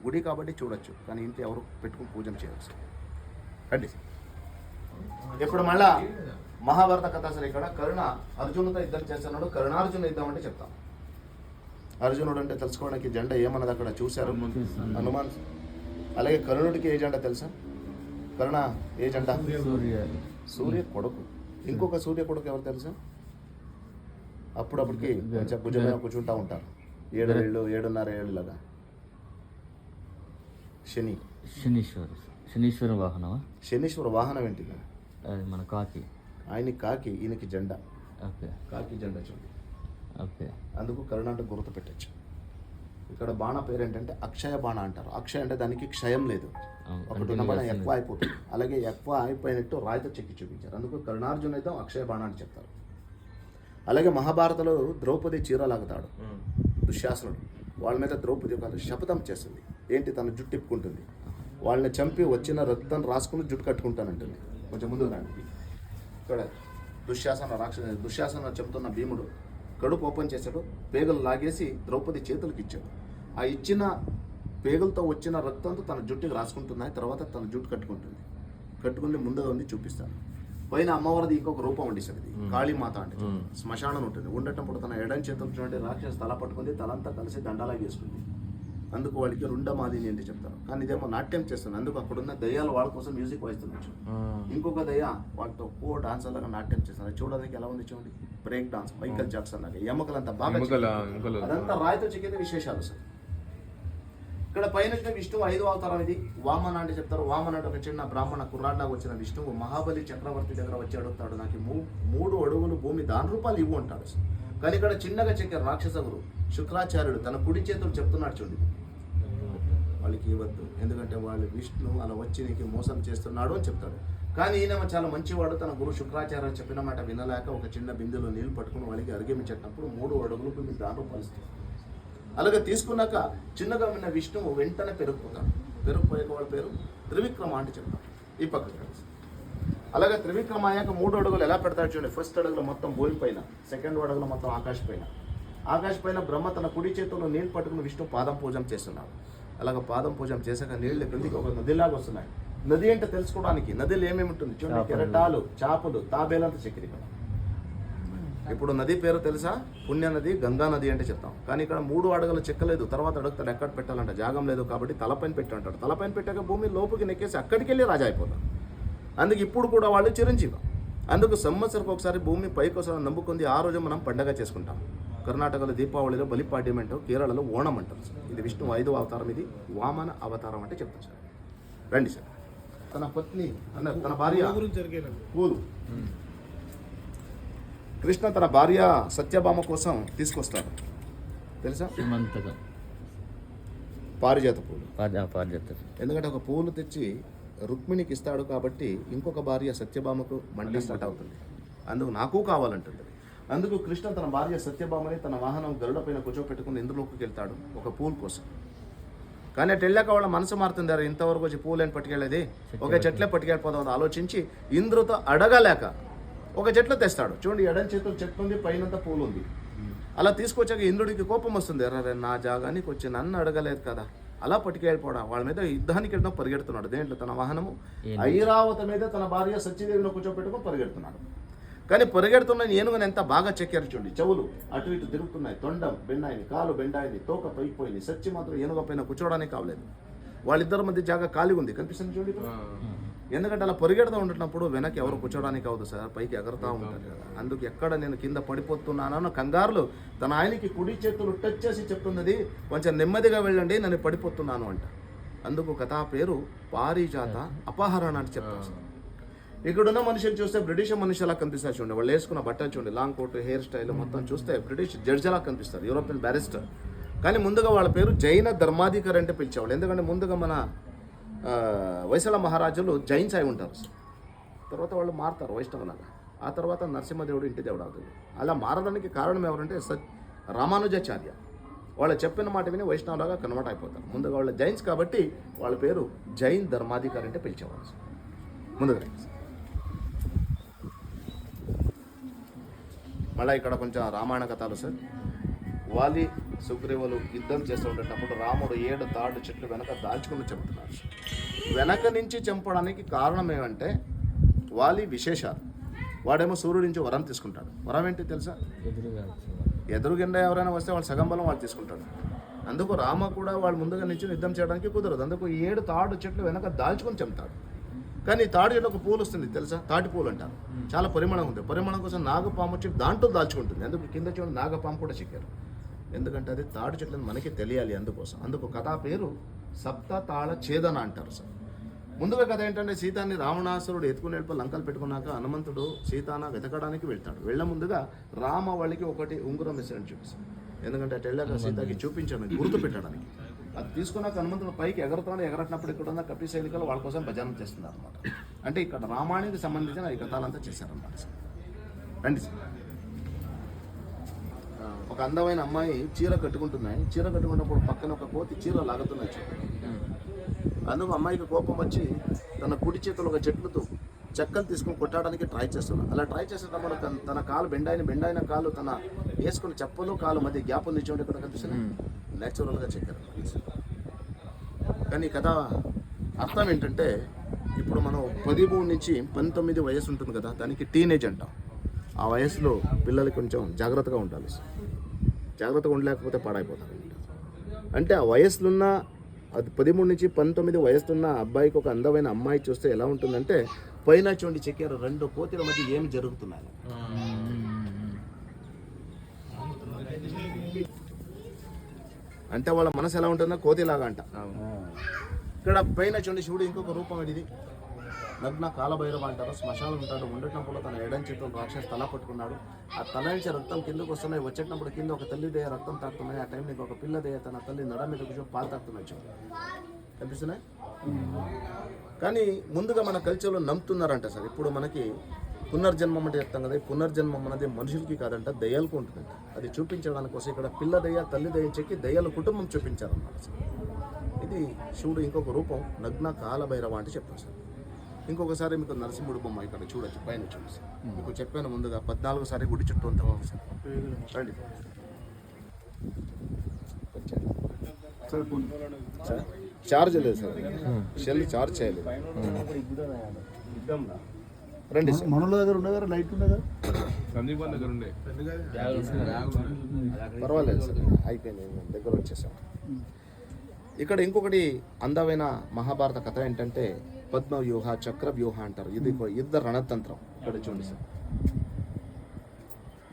గుడి కాబట్టి చూడొచ్చు, కానీ ఇంట్లో ఎవరు పెట్టుకుని పూజం చేయవచ్చు. రండి. ఇప్పుడు మళ్ళా మహాభారత కథ అసలు ఇక్కడ కర్ణ అర్జునుడితో యుద్ధం చేస్తున్నాడు. కర్ణార్జున యుద్ధం అంటే చెప్తాం. అర్జునుడు అంటే తెలుసుకోవడానికి జెండా ఏమన్నది అక్కడ చూశారు హనుమాన్. అలాగే కర్ణుడికి ఏ జెండా తెలుసా? కర్ణ ఏ జెండా? సూర్య కొడుకు. ఇంకొక సూర్య కొడుకు ఎవరు తెలుసా? అప్పుడప్పటికి కొంచెం భుజం మీద కూర్చుంటా ఉంటారు. 7 ఏళ్ళు 7.5 ఏళ్ళలాగా. శనీశ్వర వాహనమా? శనీశ్వర వాహనం ఏంటి? అది మన కాకి. ఆయనకి కాకి, ఈయనకి జెండా. ఓకే. కాకి జెండా చూడండి. ఓకే. అందుకు కరుణ అంటే గుర్తు పెట్టచ్చు. ఇక్కడ బాణ పేరు ఏంటంటే అక్షయ బాణ అంటారు. అక్షయ అంటే దానికి క్షయం లేదు. ఒకటి ఉన్న బాణ ఎక్కువ అయిపోతుంది. అలాగే ఎక్కువ అయిపోయినట్టు రాయితో చెక్కి చూపించారు. అందుకు కరుణార్జున అయితే అక్షయ బాణ అని చెప్తారు. అలాగే మహాభారతంలో ద్రౌపది చీర లాగుతాడు దుశ్శాసనుడు. వాళ్ళ మీద ద్రౌపది ఒక శపథం చేస్తుంది. ఏంటి? తన జుట్టు తిప్పుకుంటుంది. వాళ్ళని చంపి వచ్చిన రక్తం రాసుకుని జుట్టు కట్టుకుంటానంటుంది. కొంచెం ముందు రండి. ఇక్కడ దుశ్శాసన చెబుతున్న భీముడు కడుపు ఓపెన్ చేశాడు. పేగలు లాగేసి ద్రౌపది చేతులకు ఇచ్చాడు. ఆ ఇచ్చిన పేగలతో వచ్చిన రక్తంతో తన జుట్టుకి రాసుకుంటున్నాయి. తర్వాత తన జుట్టు కట్టుకుని ముందుగా ఉంది చూపిస్తాను. పైన అమ్మవారిది ఇంకొక రూపం ఉండేసాడు. కాళీమాత అంటే శ్మశానం ఉంటుంది. ఉండేటప్పుడు తన ఎడం చేతులు చూడండి రాక్షసు తల పట్టుకుంది. తలంతా కలిసి దండలా వేసుకుంది. అందుకు వాళ్ళకి రుండమాదిని అంటే చెప్తారు. కానీ ఇదేమో నాట్యం చేస్తుంది. అందుకు అక్కడున్న దయ్యాలు వాళ్ళ కోసం మ్యూజిక్ వాయిస్తున్నారు. ఇంకొక దయ్య వాళ్ళతో ఓ డాన్స్ లాగా నాట్యం చేస్తున్నారు. చూడడానికి ఎలా ఉంది చూడండి. బ్రేక్ డాన్స్ మైకల్ జాక్సన్ లాగా. ఎముకలంతా బాగా అదంతా రాయితో చెక్కిన విశేషాలు సార్. ఇక్కడ పైన విష్ణువు 5వ అవతారం ఇది. వామన అంటే చెప్తారు. వామన అంటే ఒక చిన్న బ్రాహ్మణ కుర్రాడ్లాగా వచ్చిన విష్ణువు మహాబలి చక్రవర్తి దగ్గర వచ్చి అడుగుతాడు, నాకు 3 అడుగులు భూమి దాని రూపాయలు ఇవ్వు అంటాడు. కానీ ఇక్కడ చిన్నగా చెక్కారు రాక్షస గురు శుక్రాచార్యుడు తన కుడి చేతులు చెప్తున్నాడు చూడండి, వాళ్ళకి ఇవ్వద్దు, ఎందుకంటే వాళ్ళు విష్ణు అలా వచ్చి నీకు మోసం చేస్తున్నాడు అని చెప్తాడు. కానీ ఈయన చాలా మంచివాడు. తన గురు శుక్రాచార్య చెప్పిన మాట వినలేక ఒక చిన్న బిందెలో నీళ్లు పట్టుకుని వాళ్ళకి అరిగమించేటప్పుడు 3 అడుగులకు మీరు దాంట్లో పలుస్తుంది. అలాగే తీసుకున్నాక చిన్నగా ఉన్న విష్ణువు వెంటనే పెరిగిపోతాడు. పెరిగిపోయాక వాళ్ళ పేరు త్రివిక్రమ అంటే చెప్తాడు. ఈ పక్కన అలాగే త్రివిక్రమ అయ్యాక 3 అడుగులు ఎలా పెడతాడు చూడండి. ఫస్ట్ అడుగులో మొత్తం భూమి పైన, సెకండ్ అడుగులో మొత్తం ఆకాశ పైన బ్రహ్మ తన కుడి చేతుల్లో నీళ్ళు పట్టుకుని విష్ణు పాదం పూజం చేస్తున్నాడు. అలాగే పాదం పూజం చేశాక నీళ్ళు కిందికి ఒక నదిలాగా వస్తున్నాయి. నది అంటే తెలుసుకోవడానికి నదిలో ఏమేమి ఉంటుంది చూడండి. కెరటాలు, చేపలు, తాబేలంతా చెక్కిరి. ఇప్పుడు నది పేరు తెలుసా? పుణ్య నది, గంగా నది అంటే చెప్తాం. కానీ ఇక్కడ 3 అడుగులు చెక్కలేదు. తర్వాత అడుగుతాడు ఎక్కడ పెట్టాలంట, జాగం లేదు కాబట్టి తలపైన పెట్టి అంటాడు. తలపైన పెట్టాక భూమి లోపుకి నెక్కేసి అక్కడికి వెళ్ళి రాజా అయిపోతాడు. అందుకు ఇప్పుడు కూడా వాళ్ళు చిరంజీవి. అందుకు సంవత్సరకు ఒకసారి భూమి పైకి ఒకసారి నమ్ముకుంది. ఆ రోజు మనం పండగ చేసుకుంటాం. కర్ణాటకలో దీపావళిలో బలిపాడ్యం అంటాం, కేరళలో ఓణం అంటారు. ఇది విష్ణు 5వ అవతారం. ఇది వామన అవతారం అంటే చెప్తాను సార్. రండి సార్. తన పత్ని తన భార్య పూలు కృష్ణ తన భార్య సత్యభామ కోసం తీసుకొస్తాడు తెలుసా? పారిజాత పూలు. ఎందుకంటే ఒక పూలు తెచ్చి రుక్మిణికి ఇస్తాడు కాబట్టి ఇంకొక భార్య సత్యభామకు మండి స్టార్ట్ అవుతుంది. అందుకు నాకు కావాలంటుంది. అందుకు కృష్ణ తన భార్య సత్యభామని తన వాహనం గరుడ పైన కూర్చోపెట్టుకుని ఇంద్రలోకి వెళ్తాడు ఒక పూలు కోసం. కానీ అటు వెళ్ళాక వాళ్ళ మనసు మారుతుంది. ఇంతవరకు వచ్చి పూలని పట్టుకెళ్ళేది ఒక చెట్లే పట్టుకెళ్ళిపోదాం ఆలోచించి ఇంద్రుతో అడగలేక ఒక చెట్లు తెస్తాడు. చూడండి, ఎడం చేతులు చెట్టు ఉంది, పైనంతా పూలు ఉంది. అలా తీసుకొచ్చాక ఇంద్రుడికి కోపం వస్తుంది. అరే నా జాగానికి వచ్చి నన్ను అడగలేదు కదా, అలా పట్టుకెళ్ళిపోవడం. వాళ్ళ మీద యుద్ధానికి వెళ్ళడం పరిగెడుతున్నాడు. దేంట్లో? తన వాహనము ఐరావత మీద తన భార్య సత్యదేవిని కూర్చోపెట్టుకుని పరిగెడుతున్నాడు. కానీ పరిగెడుతున్న ఏనుగుని ఎంత బాగా చెక్కారు చూడండి. చెవులు అటు ఇటు తిరుగుతున్నాయి, తొండం బెండాయింది, కాలు బెండాయింది, తోక పైపోయింది. సత్య మాత్రం ఏనుగు పైన కూర్చోవడానికి కావలేదు. వాళ్ళిద్దరి మధ్య జాగా ఖాళీ ఉంది, కనిపిస్తుంది చూడండి. ఎందుకంటే అలా పరిగెడతా ఉంటున్నప్పుడు వెనక్కి ఎవరు కూర్చోడానికి అవదు సార్, పైకి ఎగరుతూ ఉంటారు కదా. అందుకు ఎక్కడ నేను కింద పడిపోతున్నానో కంగారులు తన ఆయనకి కుడి చేతులు టచ్ చేసి చెప్తున్నది, కొంచెం నెమ్మదిగా వెళ్ళండి నేను పడిపోతున్నాను అంట. అందుకు కథా పేరు పారిజాత అపహరణ అని చెప్తాను సార్. ఇక్కడున్న మనుషులు చూస్తే బ్రిటిష్ మనుషులా కనిపిస్తారు చూడండి, వాళ్ళు వేసుకున్న బట్టలు చూడండి, లాంగ్ కోట్, హెయిర్ స్టైల్ మొత్తం చూస్తే బ్రిటిష్ జడ్జిలా కనిపిస్తారు, యూరోపియన్ బ్యారిస్టర్. కానీ ముందుగా వాళ్ళ పేరు జైన ధర్మాధికారి అంటే పిలిచేవాళ్ళు. ఎందుకంటే ముందుగా మన వైశాల మహారాజులు జైన్స్ అయి ఉంటారు సార్. తర్వాత వాళ్ళు మారుతారు వైష్ణవులాగా. ఆ తర్వాత నరసింహదేవుడు ఇంటి దేవుడు అవుతుంది. అలా మారడానికి కారణం ఎవరంటే రామానుజాచార్య. వాళ్ళు చెప్పిన మాట విని వైష్ణవులాగా కన్వర్ట్ అయిపోతారు. ముందుగా వాళ్ళ జైన్స్ కాబట్టి వాళ్ళ పేరు జైన్ ధర్మాధికారి అంటే పిలిచేవాళ్ళు సార్. ముందుగా మళ్ళీ ఇక్కడ కొంచెం రామాయణ కథలు సార్. వాలి సుగ్రీవులు యుద్ధం చేస్తూ ఉండేటప్పుడు రాముడు 7 తాడు చెట్లు వెనక దాల్చుకుని చెబుతున్నారు. వెనక నుంచి చంపడానికి కారణం ఏమంటే వాలి విశేషాలు. వాడేమో సూర్యుడి నుంచి వరం తీసుకుంటాడు. వరం ఏంటి తెలుసా? ఎదురుగిండ ఎవరైనా వస్తే వాళ్ళు సగం బలం వాళ్ళు తీసుకుంటాడు. అందుకు రామ కూడా వాళ్ళు ముందుగా నుంచి యుద్ధం చేయడానికి కుదరదు. అందుకు 7 తాడు చెట్లు వెనక దాల్చుకొని చంపుతాడు. కానీ తాడి చెట్టు ఒక పూలు వస్తుంది తెలుసా, తాటి పూలు అంటారు. చాలా పరిమాణం ఉంది. పరిమాణం కోసం నాగపాము వచ్చి దాంట్లో దాల్చుకుంటుంది. అందుకు కింద చూడండి నాగపాము కూడా చిక్కారు. ఎందుకంటే అది తాడి చెట్లు మనకి తెలియాలి అందుకోసం. అందుకు కథా పేరు సప్త తాళ ఛేదన అంటారు సార్. ముందుగా కథ ఏంటంటే సీతాన్ని రావణాసురుడు ఎత్తుకుని వెళ్ళి లంకలు పెట్టుకున్నాక హనుమంతుడు సీతాన వెతకడానికి వెళ్తాడు. వెళ్ళ ముందుగా రామ వాళ్ళకి ఒకటి ఉంగరం ఇస్తాడని చూపిస్తాడు. ఎందుకంటే అటు వెళ్ళాక సీతకి చూపించాను గుర్తు పెట్టడానికి. అది తీసుకున్నాక హనుమంతుడు పైకి ఎగరుతాడు. ఎగరటినప్పుడు ఇక్కడ ఉన్న కపి సైనికులు వాళ్ళ కోసం భజన చేస్తున్నారు అనమాట. అంటే ఇక్కడ రామాయణానికి సంబంధించిన ఈ కథలంతా చేశారన్నమాట సార్. రండి సార్. ఒక అందమైన అమ్మాయి చీర కట్టుకుంటున్నాయి. చీర కట్టుకున్నప్పుడు పక్కన ఒక కోతి చీర లాగుతున్నాయి. అందుకు అమ్మాయికి కోపం వచ్చి తన కుడి చేతులు ఒక చెట్లతో చెక్కలు తీసుకుని కొట్టడానికి ట్రై చేస్తున్నాను. అలా ట్రై చేసేటప్పుడు తన కాలు బెండైన కాలు తన వేసుకున్న చెప్పలు కాలు మధ్య గ్యాప్ ఉంది చూడండి, ఇక్కడ కనిపిస్తుంది. న్యాచురల్గా చెక్కారు. కానీ కథ అర్థం ఏంటంటే ఇప్పుడు మనం 13 నుంచి 19 వయసు ఉంటుంది కదా, దానికి టీనేజ్ అంటాం. ఆ వయసులో పిల్లలు కొంచెం జాగ్రత్తగా ఉండాలి. జాగ్రత్తగా ఉండలేకపోతే పాడైపోతారు. అంటే ఆ వయసులున్న అది 13 నుంచి 19 వయసున్న అబ్బాయికి ఒక అందమైన అమ్మాయి చూస్తే ఎలా ఉంటుందంటే పైన చూడండి చెక్కారు 2 కోతిల మధ్య ఏమి జరుగుతున్నాయి. అంటే వాళ్ళ మనసు ఎలా ఉంటుందో కోతిలాగా అంట. ఇక్కడ పైన చూడండి శివుడు ఇంకొక రూపం ఇది నగ్న కాలభైరవ అంటారు. శ్మశానం ఉంటాడు. ఉండేటప్పుడు తన ఎడం చేతులు రాక్షసు తల పట్టుకున్నాడు. ఆ తల నుంచి రక్తం కిందకు వస్తున్నాయి. వచ్చేటప్పుడు కింద ఒక తల్లి దయ రక్తం తాకుతున్నాయి. ఆ టైంలో ఒక పిల్ల దయ తన తల్లి నడ మీద కూర్చొని పాలు తాకుతున్నాయి. కనిపిస్తున్నాయి. కానీ ముందుగా మన కల్చర్లో నమ్ముతున్నారంట సార్. ఇప్పుడు మనకి పునర్జన్మం అంటే చెప్తాం కదా, పునర్జన్మం అనేది మనుషులకి కాదంట దయ్యాలకు ఉంటుందంట. అది చూపించడానికి కోసం ఇక్కడ పిల్ల దయ్య తల్లి దయ్యం చెక్కి దయ్యాల కుటుంబం చూపించారన్నమాట సార్. ఇది శివుడు ఇంకొక రూపం నగ్న కాలభైరవ అంటే చెప్తాం సార్. ఇంకొకసారి మీకు నరసింహుడు బొమ్మ ఇక్కడ చూడొచ్చు, పైన చూడండి సార్. మీకు చెప్పాను ముందుగా 14 సారి గుడి చుట్టూ అంతా సార్. రండి సార్. చార్జ్ లేదు సార్, షెల్ చార్జ్ చేయలేదు. రండి సార్. మనల దగ్గర ఉండే కదా, లైట్ ఉండే కదా, పర్వాలేదు సార్, అయిపోయింది, దగ్గర వచ్చేసాం. ఇక్కడ ఇంకొకటి అందమైన మహాభారత కథ ఏంటంటే పద్మవ్యూహ చక్రవ్యూహ అంటారు. ఇది యుద్ధ రణతంత్రం. ఇక్కడ చూడండి సార్.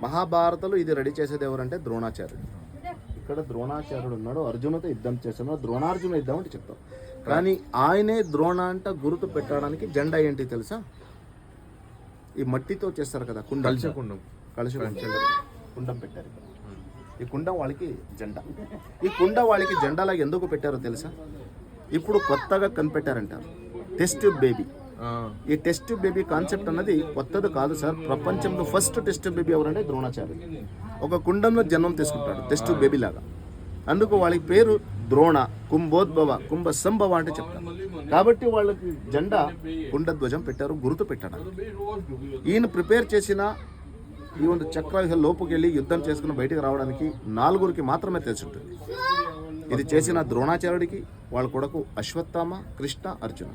మహాభారతలు ఇది రెడీ చేసేది ఎవరంటే ద్రోణాచార్యుడు. ఇక్కడ ద్రోణాచార్యుడు ఉన్నాడు, అర్జునుతో యుద్ధం చేస్తున్నాడు. ద్రోణార్జున యుద్ధం అంటే చెప్తాం. కానీ ఆయనే ద్రోణ అంట గుర్తు పెట్టడానికి జెండా ఏంటి తెలుసా? ఈ మట్టితో చేస్తారు కదా కుండం, కలిసి కుండం పెట్టారు. ఈ కుండం వాళ్ళకి జెండా. ఈ కుండం వాళ్ళకి జెండాలాగా ఎందుకు పెట్టారో తెలుసా? ఇప్పుడు కొత్తగా కనిపెట్టారంటారు టెస్ట్ బేబీ. ఈ టెస్ట్ బేబీ కాన్సెప్ట్ అన్నది కొత్తది కాదు సార్. ప్రపంచంలో ఫస్ట్ టెస్ట్ బేబీ ఎవరంటే ద్రోణాచార్యుడు. ఒక కుండంలో జన్మం తీసుకుంటాడు టెస్ట్ బేబీ లాగా. అందుకు వాళ్ళకి పేరు ద్రోణ, కుంభోద్భవ, కుంభ సంభవ అంటే చెప్తారు. కాబట్టి వాళ్ళకి జెండా కుండధ్వజం పెట్టారు, గుర్తు పెట్టాడు. ఈయన ప్రిపేర్ చేసిన ఈ ಒಂದು చక్రవ్యూహ లోపుకి వెళ్ళి యుద్ధం చేసుకుని బయటకు రావడానికి 4 మాత్రమే తెలిసి ఉంటుంది. ఇది చేసిన ద్రోణాచార్యుడికి, వాళ్ళ కొడుకు అశ్వత్థామ, కృష్ణ, అర్జున.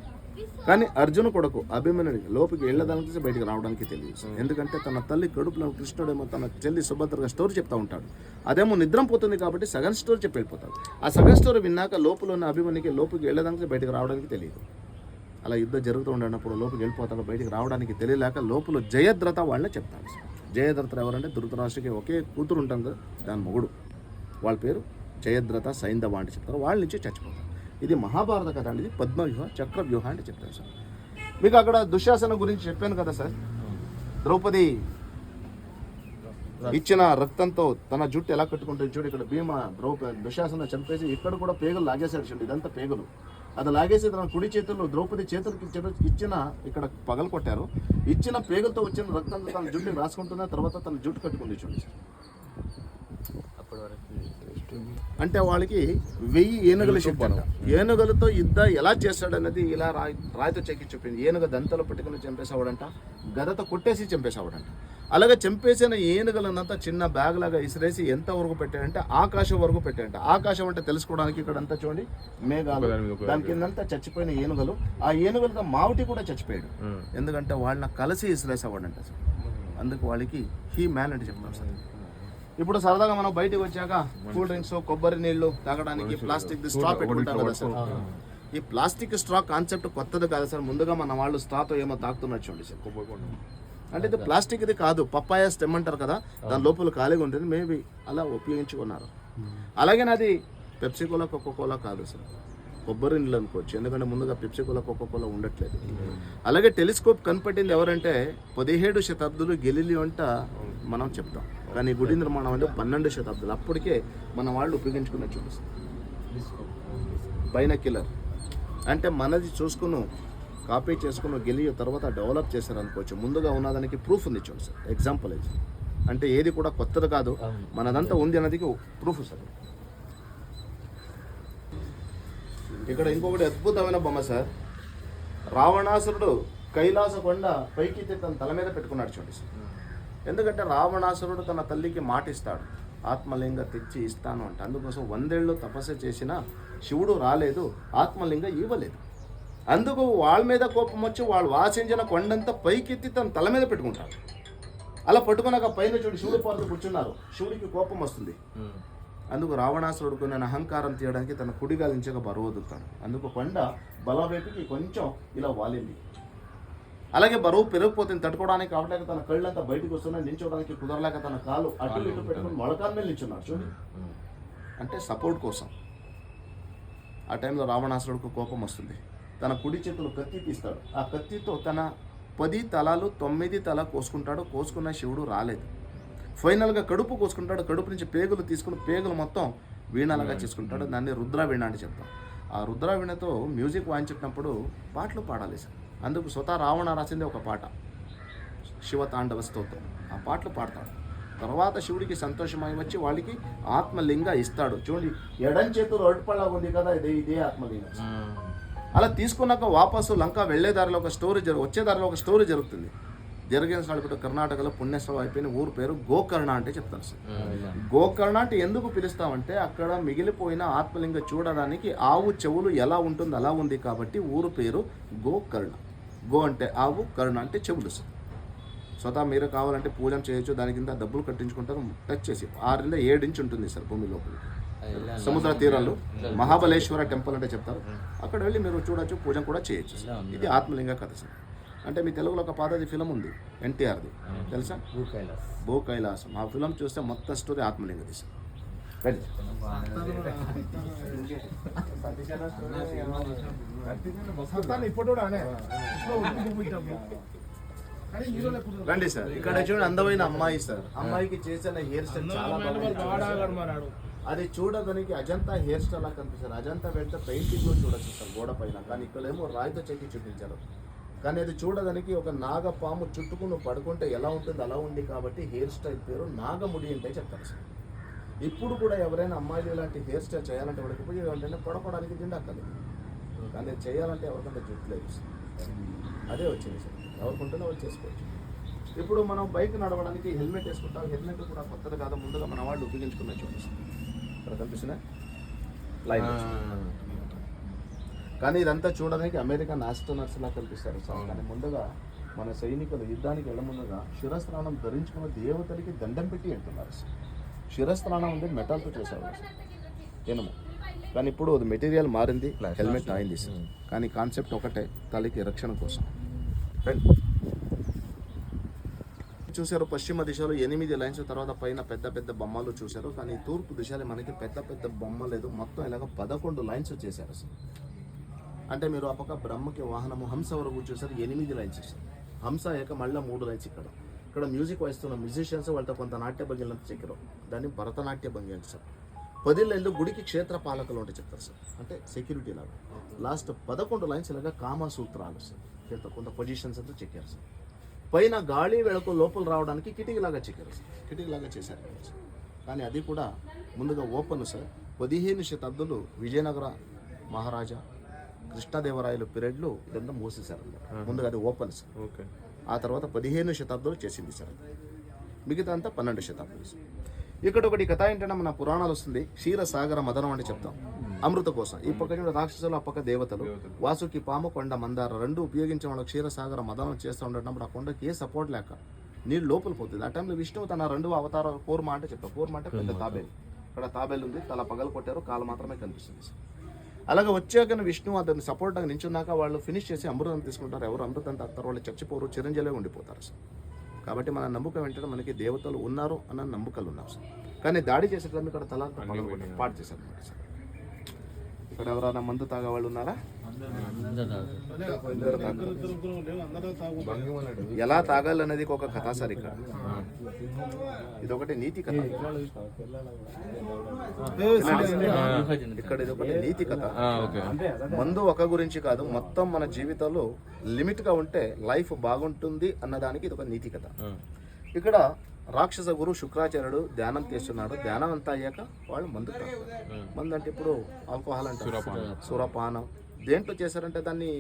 కానీ అర్జున కొడుకు అభిమన్యుడికి లోపుకి వెళ్ళడానికి బయటకు రావడానికి తెలియదు. ఎందుకంటే తన తల్లి కడుపులో కృష్ణుడేమో తన చెల్లి సుభద్రగా స్టోరీ చెప్తా ఉంటాడు. అదేమో నిద్రం పోతుంది కాబట్టి సగం స్టోరీ చెప్పి వెళ్ళిపోతాడు. ఆ సగం స్టోరీ విన్నాక లోపల ఉన్న అభిమన్యుకి లోపుకి వెళ్ళడానికి బయటకు రావడానికి తెలియదు. అలా యుద్ధం జరుగుతూ ఉండేటప్పుడు లోపలికి వెళ్ళిపోతాడు, బయటికి రావడానికి తెలియలేక లోపల జయద్రథ వాళ్ళని చెప్తాడు. జయద్రథ ఎవరంటే ధృతరాష్ట్రకి ఒకే కూతురు ఉంటుంది కదా, దాని మొగుడు, వాళ్ళ పేరు జయద్రథ సైంధవ అంటే చెప్తారు. వాళ్ళ నుంచి చచ్చిపోతారు. ఇది మహాభారత కథ అండి. ఇది పద్మవ్యూహ చక్రవ్యూహ అంటే చెప్తారు సార్. మీకు అక్కడ దుశ్శాసన గురించి చెప్పాను కదా సార్. ద్రౌపది ఇచ్చిన రక్తంతో తన జుట్టు ఎలా కట్టుకుంటుంది చూడు. ఇక్కడ భీమ దుశ్శాసన చంపేసి ఇక్కడ కూడా పేగులు లాగేశాడు చూడు. ఇదంతా పేగులు. అది లాగేసి తన కుడి చేతుల్లో ద్రౌపది చేతులకి ఇచ్చిన ఇక్కడ పగలు కొట్టారు. ఇచ్చిన పేగులతో వచ్చిన రక్తంతో తన జుట్టుని రాసుకుంటున్న తర్వాత తన జుట్టు కట్టుకుంది చూడండి. అంటే వాళ్ళకి 1000 ఏనుగుల శక్తి అంట. ఏనుగులతో యుద్ధం ఎలా చేస్తాడన్నది ఇలా రాయితో చెక్కి చెప్పింది. ఏనుగ దంతలు పట్టుకుని చంపేసేవాడంట, గదతో కొట్టేసి చంపేసేవాడంట. అలాగే చంపేసిన ఏనుగులనంతా చిన్న బ్యాగ్ లాగా ఇసిరేసి ఎంత వరకు పెట్టాడంటే ఆకాశం వరకు పెట్టాడంట. ఆకాశం అంటే తెలుసుకోవడానికి ఇక్కడ అంతా చూడండి మేఘాలు, దాని కిందంతా చచ్చిపోయిన ఏనుగులు. ఆ ఏనుగులతో మావటి కూడా చచ్చిపోయాడు. ఎందుకంటే వాళ్ళని కలిసి ఇసిరేసేవాడంట సార్. అందుకు వాళ్ళకి హీ మ్యాన్ అంటే చెప్తాం సార్. ఇప్పుడు సరదాగా మనం బయటకు వచ్చాక కూల్ డ్రింక్స్, కొబ్బరి నీళ్లు తాగడానికి ప్లాస్టిక్ స్ట్రా పెట్టుకుంటాం కదా సార్. ఈ ప్లాస్టిక్ స్ట్రా కాన్సెప్ట్ కొత్తది కాదు సార్. ముందుగా మన వాళ్ళు స్ట్రాతో ఏమో తాగుతున్నట్టు చూడండి సార్. అంటే ఇది ప్లాస్టిక్ ఇది కాదు, పప్పాయ స్టెమ్ అంటారు కదా, దాని లోపల ఖాళీగా ఉంటుంది. మేబీ అలా ఉపయోగించుకున్నారు. అలాగే నాది పెప్సీ కోలా, కోకో కోలా కాదు సార్, కొబ్బరి నీళ్ళు అనుకోవచ్చు. ఎందుకంటే ముందుగా పెప్సీ కోలా, కోకో కోలా ఉండట్లేదు. అలాగే టెలిస్కోప్ కనిపెట్టింది ఎవరంటే 17వ శతాబ్దులు గెలీలియో అంట మనం చెప్తాం. కానీ గుడి నిర్మాణం అంటే 12వ శతాబ్దులు. అప్పటికే మన వాళ్ళు ఉపయోగించుకున్న చూపిస్తారు. బైనాక్యులర్ అంటే మనది చూసుకుని కాపీ చేసుకుని గెలియో తర్వాత డెవలప్ చేశారు అనుకోవచ్చు. ముందుగా ఉన్నదానికి ప్రూఫ్ ఉంది చూడండి సార్. ఎగ్జాంపుల్ ఇది అంటే ఏది కూడా కొత్తది కాదు, మనదంతా ఉంది అన్నది ప్రూఫ్ సార్. ఇక్కడ ఇంకొకటి అద్భుతమైన బొమ్మ సార్. రావణాసురుడు కైలాస కొండ పైకి తన తల మీద పెట్టుకున్నాడు చూడండి సార్. ఎందుకంటే రావణాసురుడు తన తల్లికి మాటిస్తాడు, ఆత్మలింగ తెచ్చి ఇస్తాను అంటే. అందుకోసం 100 ఏళ్ళు తపస్సు చేసిన శివుడు రాలేదు, ఆత్మలింగ ఇవ్వలేదు. అందుకు వాళ్ళ మీద కోపం వచ్చి వాళ్ళు వాసించిన కొండంతా పైకెత్తి తన తల మీద పెట్టుకుంటాడు. అలా పట్టుకున్నాక పైన చూడు శివుడు పార్వతి కూర్చున్నారు. శివుడికి కోపం వస్తుంది. అందుకు రావణాసురుడుకు నేను అహంకారం తీయడానికి తన కుడిగాలించక బరువు వదులుతాడు. అందుకు కొండ బలవైపుకి కొంచెం ఇలా వాలింది. అలాగే బరువు పెరిగిపోతుంది, తట్టుకోవడానికి కావట్లేక తన కళ్ళంతా బయటకు వస్తున్నాయి. నిల్చోవడానికి కుదరలేక తన కాలు అటు ఇటు పెట్టుకుని మొలకాల మీద నిల్చున్నాడు చూడండి. అంటే సపోర్ట్ కోసం. ఆ టైంలో రావణాసురుడికి కోపం వస్తుంది. తన కుడి చేతులు కత్తి తీస్తాడు. ఆ కత్తితో తన 10 తలాలు 9 తల కోసుకుంటాడు. కోసుకున్న శివుడు రాలేదు. ఫైనల్గా కడుపు కోసుకుంటాడు. కడుపు నుంచి పేగులు తీసుకుని పేగులు మొత్తం వీణలాగా చేసుకుంటాడు. దాన్ని రుద్రవీణ అని చెప్తాం. ఆ రుద్రవీణతో మ్యూజిక్ వాయించేటప్పుడు పాటలు పాడాలి సార్. అందుకు స్వతः రావణ రాసింది ఒక పాట, శివతాండవ స్తోత్రం. ఆ పాటలు పాడతాడు. తర్వాత శివుడికి సంతోషమై వచ్చి వాళ్ళకి ఆత్మలింగ ఇస్తాడు. చూడండి ఎడం చేతులు అడుపల్లా ఉంది కదా, ఇదే ఆత్మలింగం. అలా తీసుకున్నాక వాపసు లంక వెళ్ళే దారిలో ఒక స్టోరీ వచ్చే దారిలో ఒక స్టోరీ జరుగుతుంది. జరిగిన ఇప్పుడు కర్ణాటకలో పుణ్యస్థలం అయిపోయిన ఊరు పేరు గోకర్ణ అంటే చెప్తారు సార్. గోకర్ణ అంటే ఎందుకు పిలుస్తామంటే అక్కడ మిగిలిపోయిన ఆత్మలింగ చూడడానికి ఆవు చెవులు ఎలా ఉంటుందో అలా ఉంది కాబట్టి ఊరు పేరు గోకర్ణ. గో అంటే ఆవు, కర్ణ అంటే చెవులు సార్. స్వతः మీరు కావాలంటే పూజం చేయొచ్చు. దాని కింద డబ్బులు కట్టించుకుంటారు. టచ్ చేసి 6 నుండి 7 ఇంచ్ ఉంటుంది సార్ భూమి లోపల. సముద్ర తీరాలు మహాబలేశ్వర టెంపుల్ అంటే చెప్తారు. అక్కడ వెళ్ళి మీరు చూడొచ్చు, పూజ కూడా చేయొచ్చు. ఇది ఆత్మలింగ కథ సార్. అంటే మీ తెలుగులో ఒక పాతది ఫిలం ఉంది, ఎన్టీఆర్ది తెలుసా, భూ కైలాసం. ఆ ఫిలం చూస్తే మొత్తం స్టోరీ ఆత్మలింగది సార్. రండి సార్. ఇక్కడ చూడండి అందమైన అమ్మాయి సార్. అమ్మాయికి చేసిన హెయిర్ స్టైల్ చాలా బాగుంది. అది చూడడానికి అజంతా హెయిర్ స్టైల్ లా కనిపిస్తారు. అజంతా వెళ్తే పెయింటింగ్ లో చూడొచ్చు సార్ గోడ పైన. కానీ ఇక్కడేమో రాయితో చెక్కి చూపించారు. కానీ అది చూడడానికి ఒక నాగపాము చుట్టుకుని పడుకుంటే ఎలా ఉంటుంది అలా ఉంది కాబట్టి హెయిర్ స్టైల్ పేరు నాగముడి అంటే చెప్తారు సార్. ఇప్పుడు కూడా ఎవరైనా అమ్మాయిలు ఇలాంటి హెయిర్ స్టైల్ చేయాలంటే వాడికి ఉపయోగం ఏంటంటే పడుకోవడానికి దిండక్కర్లేదు. కానీ చేయాలంటే ఎవరికంటే జుట్టు లేదు సార్. అదే వచ్చింది సార్. ఎవరికి ఉంటుందో వాళ్ళు చేసుకోవచ్చు. ఇప్పుడు మనం బైక్ నడవడానికి హెల్మెట్ వేసుకుంటాం. హెల్మెట్ కూడా కొత్తది కాదు, ముందుగా మన వాళ్ళు ఉపయోగించుకున్న చూడండి సార్. ఇక్కడ కనిపిస్తున్నా లైన్. కానీ ఇదంతా చూడడానికి అమెరికన్ ఆస్ట్రోనట్స్ లా కనిపిస్తారు సార్. కానీ ముందుగా మన సైనికులు యుద్ధానికి వెళ్ళ ముందుగా శిరస్త్రాణం ధరించుకున్న దేవతలకి దండం పెట్టి వెళ్తున్నారు సార్. శిరస్త్రాణం అంటే మెటల్తో చేసేవారు సార్, ఇనుము. కానీ ఇప్పుడు అది మెటీరియల్ మారింది, హెల్మెట్ అయింది సార్. కానీ కాన్సెప్ట్ ఒకటే, తలకి రక్షణ కోసం. చూశారు పశ్చిమ దిశలో 8 లైన్స్, తర్వాత పైన పెద్ద పెద్ద బొమ్మలు చూశారు. కానీ తూర్పు దిశలో మనకి పెద్ద పెద్ద బొమ్మ లేదు, మొత్తం ఇలాగ 11 లైన్స్ చేశారు సార్. అంటే మీరు ఆ పక్క బ్రహ్మకి వాహనము హంస వరకు చూసారు, 8 లైన్స్ సార్. హంస అయ్యాక మళ్ళీ 3 లైన్స్ ఇక్కడ మ్యూజిక్ వాయిస్తున్న మ్యూజిషియన్స్ వాళ్ళతో కొంత నాట్య భంగిలంతా చెక్కారు, దాన్ని భరతనాట్య భంగి అంటే సార్. 10 లైన్లు గుడికి క్షేత్ర పాలకులు అంటే చెప్తారు సార్, అంటే సెక్యూరిటీ లాగా. లాస్ట్ 11 లైన్స్ ఇలాగా కామసూత్రాలు సార్, కొంత పొజిషన్స్ అంతా చెక్కారు సార్. పైన గాలి వెళకు లోపల రావడానికి కిటికీలాగా చెక్కారు సార్, కిటికీలాగా చేశారు సార్. కానీ అది కూడా ముందుగా ఓపెన్ సార్. 15 శతాబ్దాలు విజయనగర మహారాజా కృష్ణదేవరాయలు పీరియడ్లో ఇదంతా మూసేశారు అన్నమాట. ముందుగా అది ఓపెన్ సార్. ఓకే. ఆ తర్వాత 15 శతాబ్దాలు చేసింది సార్. మిగతా అంతా 12 శతాబ్దాలు సార్. ఇక్కడ ఒకటి కథ ఏంటంటే మన పురాణాలు వస్తుంది, క్షీరసాగర మదనం అంటే చెప్తాం, అమృత కోసం. ఈ పక్క రాక్షసులు, ఆ పక్క దేవతలు. వాసుకి పాము, కొండ మందార రెండు ఉపయోగించే వాళ్ళు క్షీరసాగర మదనం చేస్తూ ఉండేటప్పుడు ఆ కొండకి ఏ సపోర్ట్ లేక నీళ్ళు లోపల పోతుంది. ఆ టైంలో విష్ణువు తన 2 అవతారాలు కూర్మ అంటే చెప్తాం. కూర్మ అంటే పెద్ద తాబేలు. ఇక్కడ తాబేలు ఉంది, తల పగలు కొట్టారు, కాలు మాత్రమే కనిపిస్తుంది సార్. అలాగే వచ్చాక విష్ణువు అతన్ని సపోర్ట్గా నించున్నాక వాళ్ళు ఫినిష్ చేసి అమృతం తీసుకుంటారు. ఎవరు అమృతం తాగుతారు వాళ్ళు చచ్చిపోరు, చిరంజీవిలో ఉండిపోతారు సార్. కాబట్టి మన నమ్మకం ఏంటంటే మనకి దేవతలు ఉన్నారు అన్న నమ్మకాలు ఉన్నారు సార్. కానీ దాడి చేసేటప్పుడు ఇక్కడ తల పాడు చేశారు అన్నమాట సార్. ఇక్కడ ఎవరైనా మందు తాగే వాళ్ళు ఉన్నారా? ఎలా తాగాలనేది ఒక కథ సార్. ఇక్కడ ఇదొకటి నీతి కథ. ఇక్కడ ఇదొకటి నీతి కథ. మందు ఒక గురించి కాదు, మొత్తం మన జీవితంలో లిమిట్ గా ఉంటే లైఫ్ బాగుంటుంది అన్నదానికి ఇది ఒక నీతి కథ. ఇక్కడ రాక్షస గురు శుక్రాచార్యుడు ధ్యానం చేస్తున్నాడు. ధ్యానం అంతా అయ్యాక వాళ్ళు మందు తాగుతారు. మందు అంటే ఇప్పుడు ఆల్కహాల్ అంటారు, సురపానం. దేంట్లో చేశారంటే దాన్ని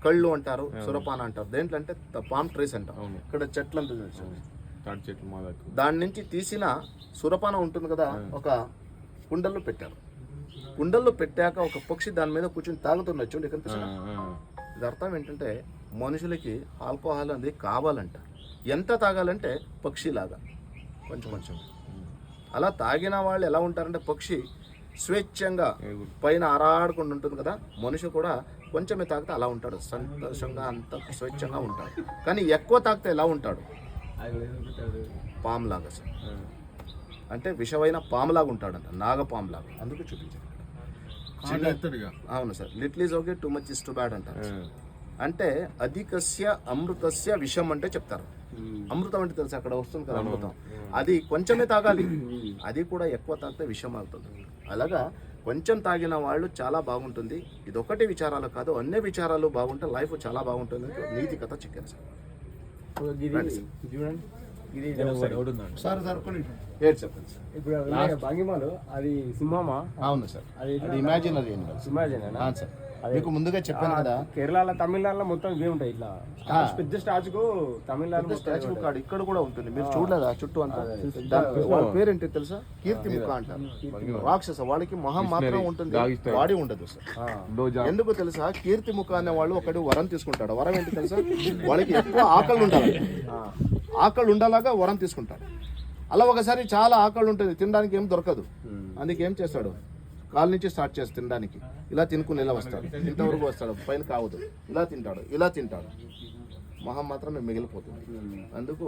కళ్ళు అంటారు, సురపాన అంటారు. దేంట్లో అంటే పామ్ ట్రీస్ అంటారు. ఇక్కడ చెట్లు దాని నుంచి తీసిన సురపానం ఉంటుంది కదా, ఒక కుండల్లో పెట్టారు. కుండల్లో పెట్టాక ఒక పక్షి దాని మీద కూర్చొని తాగుతున్నది చూడండి కనిపిస్తుంది. ఇది అర్థం ఏంటంటే మనుషులకి ఆల్కహాల్ అనేది కావాలంట. ఎంత తాగాలంటే పక్షిలాగా కొంచెం కొంచెం. అలా తాగిన వాళ్ళు ఎలా ఉంటారంటే పక్షి స్వేచ్ఛంగా పైన ఆరాడుకుండా ఉంటుంది కదా, మనిషి కూడా కొంచెమే తాగితే అలా ఉంటాడు, సంతోషంగా అంత స్వేచ్ఛంగా ఉంటాడు. కానీ ఎక్కువ తాగితే ఎలా ఉంటాడు? పాములాగా సార్. అంటే విషమైన పాములాగా ఉంటాడంట, నాగపాములాగా. అందుకు చూపించారు. అవును sir. Little is okay, too much is too bad అంటారు. అంటే అధికస్య అమృతస్య విషం అంటే చెప్తారు. అమృతం అంటే తెలుసు, అక్కడ వస్తుంది కదా అమృతం. అది కొంచెమే తాగాలి, అది కూడా ఎక్కువ తాగితే విషం అవుతుంది. అలాగా కొంచెం తాగిన వాళ్ళు చాలా బాగుంటుంది. ఇదొకటి విచారాలు కాదు, అన్ని విచారాలు బాగుంటే లైఫ్ చాలా బాగుంటుంది. నీతి కథ చిక్కారు సార్. చెప్పండి సార్. ఇప్పుడు భంగిమలు అది సింహమా? అవును సార్, అది ఇమాజినరీ అనిమల్స్. సార్ మీకు ముందుగా చెప్పాను కదా, కేరళ తమిళనాడులో మొత్తం ఇవే ఉంటాయి. ఇట్లా పెద్ద స్టాచ్యూకు తమిళనాడు స్టాచ్యూ కార్డు ఇక్కడ కూడా ఉంటుంది. మీరు చూడలేదా చుట్టూ అంతా? వాళ్ళ పేరేంటి తెలుసా? కీర్తి ముఖ అంటారు. రాక్షస వాళ్ళకి మొహం మాత్రం ఉంటుంది, బాడీ ఉండదు సార్. ఎందుకు తెలుసా? కీర్తి ముఖ అనే వాళ్ళు ఒకటి వరం తీసుకుంటాడు. వరం ఏంటి తెలుసా? వాళ్ళకి ఎక్కువ ఆకలి ఉండాలి, ఆకలి ఉండలాగా వరం తీసుకుంటాడు. అలా ఒకసారి చాలా ఆకలి ఉంటుంది, తినడానికి ఏం దొరకదు. అందుకే ఏం చేస్తాడు? కాలు నుంచి స్టార్ట్ చేసి తినడానికి ఇలా తినుకుని ఇలా వస్తాడు, ఇంతవరకు వస్తాడు, పైన కావదు, ఇలా తింటాడు, మొహం మాత్రమే మిగిలిపోతుంది. అందుకు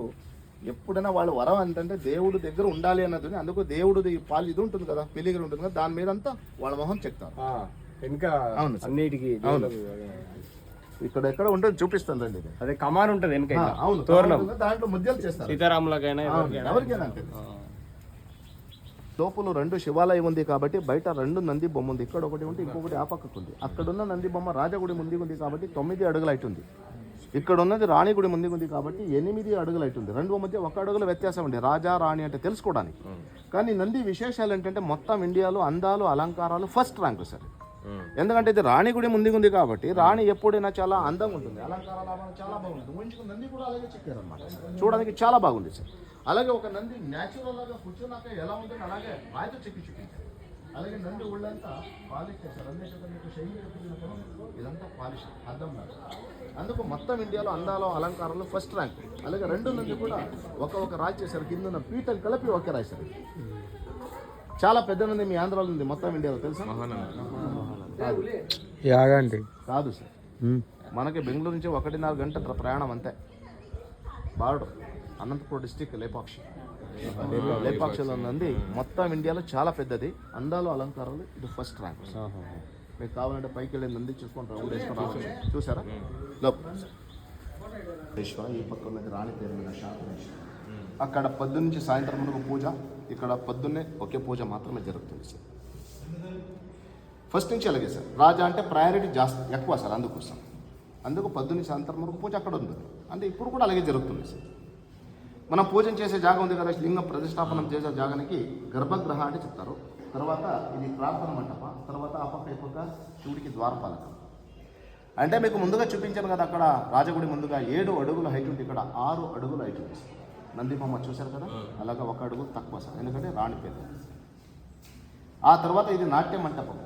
ఎప్పుడైనా వాళ్ళ వరం ఏంటంటే దేవుడు దగ్గర ఉండాలి అన్నది. అందుకు దేవుడు పాలు ఇది ఉంటుంది కదా, పిలిగిరి ఉంటుంది కదా, దాని మీద అంతా వాళ్ళ మొహం చెప్తారు. అవును అన్నిటికీ. అవును, ఇక్కడ ఎక్కడ ఉంటుంది చూపిస్తాను రండి. అదే కమాన్ ఉంటుంది వెనక. అవును, తోరణం దాంట్లో ముద్యలు చేస్తారు. సీతారాములకైనా ఎవరికైనా అంటే లోపల 2 శివాలయం ఉంది కాబట్టి బయట 2 నంది బొమ్మ ఉంది. ఇక్కడ ఒకటి ఉంటే ఇంకొకటి ఆ పక్కకు ఉంది. అక్కడున్న నంది బొమ్మ రాజగుడి ముందు ఉంది కాబట్టి 9 అడుగులు అవుతుంది. ఇక్కడ ఉన్నది రాణి గుడి ముందు ఉంది కాబట్టి 8 అడుగులు అవుతుంది. 2 మధ్య 1 అడుగుల వ్యత్యాసం ఉంది. రాజా రాణి అంటే తెలుసుకోవడానికి. కానీ నంది విశేషాలు ఏంటంటే మొత్తం ఇండియాలో అందాలు అలంకారాలు ఫస్ట్ ర్యాంక్ సార్. ఎందుకంటే ఇది రాణి గుడి ముందు ఉంది కాబట్టి రాణి ఎప్పుడైనా చాలా అందంగా ఉంటుంది, అలంకారాలు చాలా బాగుంటుంది. నంది కూడా అలాగే చెక్కారు అన్నమాట, చూడడానికి చాలా బాగుంది సార్. అలాగే ఒక నంది న్యాచురల్ లాగా కూర్చున్నాక ఎలా ఉంటుంది అలాగే రాయితో చెక్కి చూపించారు. అలాగే నంది ఒళ్ళంతా పాలిష్ చేశారు. ఇదంతా పాలిష్ అద్దం లాగా. అందుకు మొత్తం ఇండియాలో అందాలు అలంకారాలు ఫస్ట్ ర్యాంక్. అలాగే 2 నంది కూడా ఒక రాయి చేశారు, కింద పీఠం కలిపి ఒకే రాశారు. చాలా పెద్దది మీ ఆంధ్రాలో ఉంది, మొత్తం ఇండియాలో తెలుసా? కాదు. యాగంటి కాదు సార్, మనకి బెంగళూరు నుంచి 1.5 గంటల ప్రయాణం అంతే. Border Anantapuram district Lepakshi. లేపాక్షిలో ఉన్నది మొత్తం ఇండియాలో చాలా పెద్దది. అందాలు అలంకారాలు ఇది ఫస్ట్ ర్యాంక్. మీకు కావాలంటే పైకి వెళ్ళి నంది చూసుకుంటారు, చూసారా? ఈ పక్క ఉన్నది రాణి పేరు మీద శాంతనేశ్వరం. అక్కడ పొద్దున్న నుంచి సాయంత్రం వరకు పూజ, ఇక్కడ పొద్దున్నే ఒకే పూజ మాత్రమే జరుగుతుంది సార్. ఫస్ట్ నుంచి అలాగే సార్. రాజా అంటే ప్రయారిటీ జాస్తి ఎక్కువ సార్, అందుకు పొద్దున్న సాయంత్రం వరకు పూజ అక్కడ ఉంటుంది. అంటే ఇప్పుడు కూడా అలాగే జరుగుతుంది సార్. మనం పూజన చేసే జాగం ఉంది కదా, లింగం ప్రతిష్టాపనం చేసే జాగానికి గర్భగృహ అంటే చెప్తారు. తర్వాత ఇది ప్రార్థన మంటప, తర్వాత ఆ పక్క ఈ పక్క శివుడికి ద్వారపాలకం. అంటే మీకు ముందుగా చూపించాను కదా, అక్కడ రాజగుడి ముందుగా 7 అడుగుల హైట్ ఉంది, ఇక్కడ 6 అడుగుల హైట్ ఉంది. నందిబొమ్మ చూశారు కదా, అలాగా 1 అడుగు తక్కువ సార్, ఎందుకంటే రాణి పేరు. ఆ తర్వాత ఇది నాట్య మంటపం.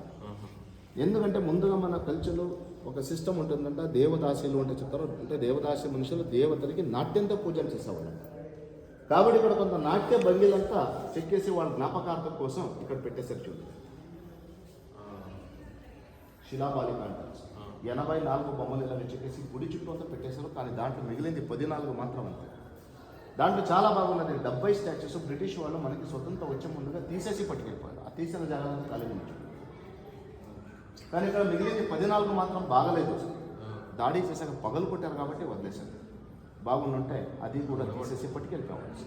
ఎందుకంటే ముందుగా మన కల్చర్లో ఒక సిస్టమ్ ఉంటుందంట, దేవదాసీలు అంటే చెప్తారు. అంటే దేవదాసి మనుషులు దేవతలకి నాట్యంతో పూజలు చేసేవాళ్ళు. కాబట్టి ఇక్కడ కొంత నాట్య భంగిలంతా చెక్కేసి వాళ్ళ జ్ఞాపకార్థం కోసం ఇక్కడ పెట్టేసారు. చూడండి, శిలాబాలిక అంటారు. 84 బొమ్మలు ఇలా చెక్కేసి గుడి చుట్టూ అంతా పెట్టేశారు. కానీ దాంట్లో మిగిలింది 14 మాత్రం అంతే. దాంట్లో చాలా బాగున్నది. 70 స్టాచ్యూస్ బ్రిటిష్ వాళ్ళు మనకి స్వతంత్రం వచ్చే ముందుగా తీసేసి పట్టుకెళ్ళిపోయారు. ఆ తీసిన జాగాలను కలిగి ఉంచారు. కానీ ఇక్కడ మిగిలింది 14 మాత్రం బాగలేదు. దాడి చేశాక పగలు కొట్టారు కాబట్టి వదిలేశారు. బాగుండుంటే అది కూడా తీసేసి పట్టుకెళ్ళిపోవాలి.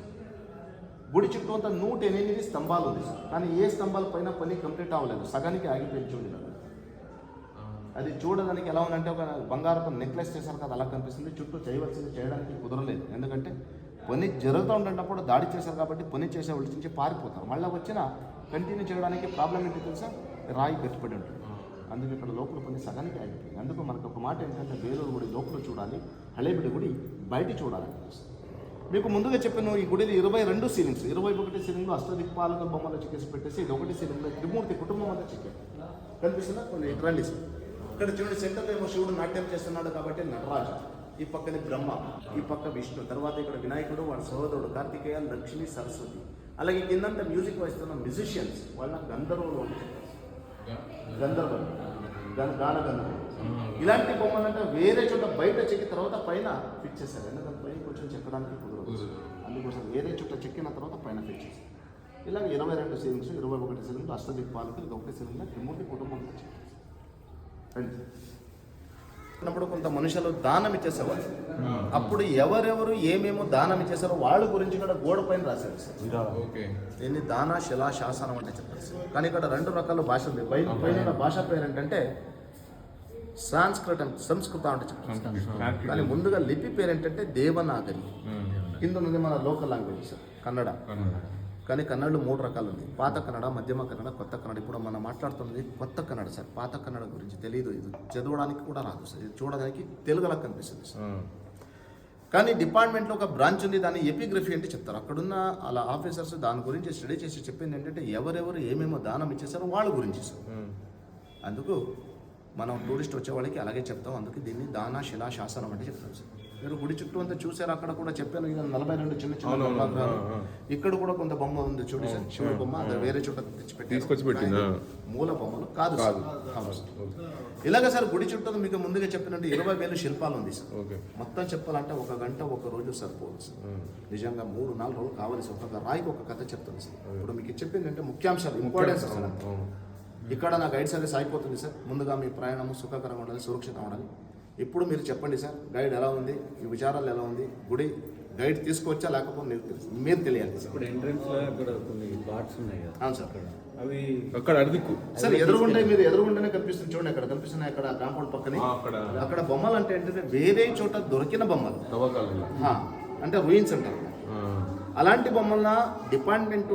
గుడి చుట్టూ అంతా 108 స్తంభాలు ఉంది సార్. కానీ ఏ స్తంభాల పైన పని కంప్లీట్ అవ్వలేదు, సగానికి ఆగిపోయి చూడండి. అది చూడడానికి ఎలా ఉందంటే ఒక బంగారపు నెక్లెస్ చేశారు కదా, అలా కనిపిస్తుంది. చుట్టూ చేయవలసింది చేయడానికి కుదరలేదు. ఎందుకంటే పని జరుగుతూ ఉండేటప్పుడు దాడి చేశారు కాబట్టి పని చేసే వాళ్ళ నుంచి పారిపోతారు. మళ్ళీ వచ్చిన కంటిన్యూ చేయడానికి ప్రాబ్లం ఏంటి తెలుసా, రాయి గట్టిపడి ఉంటుంది. అందుకు ఇక్కడ లోపల పని సగానికి ఆగిపోయింది. అందుకు మనకు ఒక మాట ఏంటంటే, వేలూరు గుడి లోపల చూడాలి, హళేబిడి గుడి బయట చూడాలి. మీకు ముందుగా చెప్పాను, ఈ గుడిలో 22 సీలింగ్స్, 21 సీలింగ్లో అష్టదిక్పాలక బొమ్మలు చెక్కేసి పెట్టేసి, ఇది 1 సీలింగ్లో త్రిమూర్తి కుటుంబం అంతా చెక్కారు. కనిపిస్తుందా? కొన్ని రండి సార్. ఇక్కడ చూడండి, సెంటర్లో ఏమో శివుడు నాట్యం చేస్తున్నాడు కాబట్టి నటరాజు, ఈ పక్కనే బ్రహ్మ, ఈ పక్క విష్ణు, తర్వాత ఇక్కడ వినాయకుడు, వాళ్ళ సహోదరుడు కార్తికేయ, లక్ష్మి, సరస్వతి. అలాగే కిందంతా మ్యూజిక్ వాయిస్తున్న మ్యూజిషియన్స్ వాళ్ళ గంధర్వులు అని చెప్తారు. గంధర్వులు, గానగంధర్వులు. ఇలాంటి బొమ్మలంటే వేరే చోట బయట చెక్కి తర్వాత పైన ఫిక్స్ చేశారు. ఎందుకంటే పైన కొంచెం చెక్కడానికి కుదరదు, అందుకోసం వేరే చోట చెక్కిన తర్వాత పైన ఫిక్స్ చేశారు. ఇలాగ 22 సీలింగ్స్, 21 సీలింగ్లు అష్టదిక్పాలకు, ఇది 1 సీలింగ్లో త్రిమూర్తి కుటుంబం చెక్కారు. అన్నప్పుడు కొంత మనుషులు దానం ఇచ్చేసేవాళ్ళు. అప్పుడు ఎవరెవరు ఏమేమో దానం ఇచ్చేసారో వాళ్ళ గురించి కూడా గోడ పైన రాశారు సార్. దీన్ని దాన శిలా శాసనం అంటే చెప్పారు సార్. కానీ ఇక్కడ 2 రకాల భాష ఉంది. పైన భాష పేరు ఏంటంటే సంస్కృత అంటే చెప్తారు. కానీ ముందుగా లిపి పేరు ఏంటంటే దేవనాగరి. కింద ఉన్నది మన లోకల్ లాంగ్వేజ్ సార్, కన్నడ. కానీ కన్నడలో 3 రకాలు ఉంది: పాత కన్నడ, మధ్యమ కన్నడ, కొత్త కన్నడ. ఇప్పుడు మనం మాట్లాడుతున్నది కొత్త కన్నడ సార్. పాత కన్నడ గురించి తెలియదు, ఇది చదవడానికి కూడా రాదు సార్. ఇది చూడడానికి తెలుగులా కనిపిస్తుంది సార్. కానీ డిపార్ట్మెంట్లో ఒక బ్రాంచ్ ఉంది, దాన్ని ఎపిగ్రఫీ అంటే చెప్తారు. అక్కడున్న అలా ఆఫీసర్స్ దాని గురించి స్టడీ చేసి చెప్పింది ఏంటంటే, ఎవరెవరు ఏమేమో దానం ఇచ్చేసారో వాళ్ళ గురించి సార్. అందుకు మనం టూరిస్ట్ వచ్చే వాళ్ళకి అలాగే చెప్తాం. అందుకే దీన్ని దాన శిలా శాసనం అంటే చెప్తాం సార్. మీరు గుడి చుట్టూ అంతా చూసారు, అక్కడ కూడా చెప్పాను 42 చిన్న చిన్న బొమ్మలు. ఇక్కడ కూడా కొంత బొమ్మ ఉంది చూడండి సార్, శివుడి బొమ్మ. అది వేరే చోట తీసుకొచ్చి పెట్టింది, మూల బొమ్మలు కాదు సార్. ఇలాగ సార్ గుడి చుట్టూ మీకు ముందుగా చెప్పినట్టు 20,000 శిల్పాలు ఉంది సార్. మొత్తం చెప్పాలంటే 1 గంట 1 రోజు సరిపోదు సార్. నిజంగా 3-4 రోజులు కావాలి సార్. ఒక రాయికి ఒక కథ చెప్తుంది సార్. ఇప్పుడు మీకు చెప్పింది అంటే ముఖ్యాంశాలు, ఇంపార్టెన్స్ సార్. ఇక్కడ నా గైడ్ సర్వీస్ అయిపోతుంది సార్. ముందుగా మీ ప్రయాణం సుఖకరంగా ఉండాలి, సురక్షితంగా ఉండాలి. ఇప్పుడు మీరు చెప్పండి సార్, గైడ్ ఎలా ఉంది, ఈ విచారాలు ఎలా ఉంది, గుడి గైడ్ తీసుకొచ్చా లేకపోతే మీరు తెలియాలి సార్. ఇప్పుడు ఎంట్రన్స్ లో అక్కడ కొన్ని పార్ట్స్ ఉన్నాయి కదా. అవును సార్. అవి అక్కడ అడిదిక్కు సార్ ఎదురుగుంటే, మీరు ఎదురుగుంటేనే కనిపిస్తుంది చూడండి, అక్కడ కనిపిస్తున్నాయి. అక్కడ కాంపౌండ్ పక్కనే అక్కడ బొమ్మలు అంటే ఏంటంటే వేరే చోట దొరికిన బొమ్మలు, అంటే రూయిన్స్ అంటారు. అలాంటి బొమ్మల డిపార్ట్మెంట్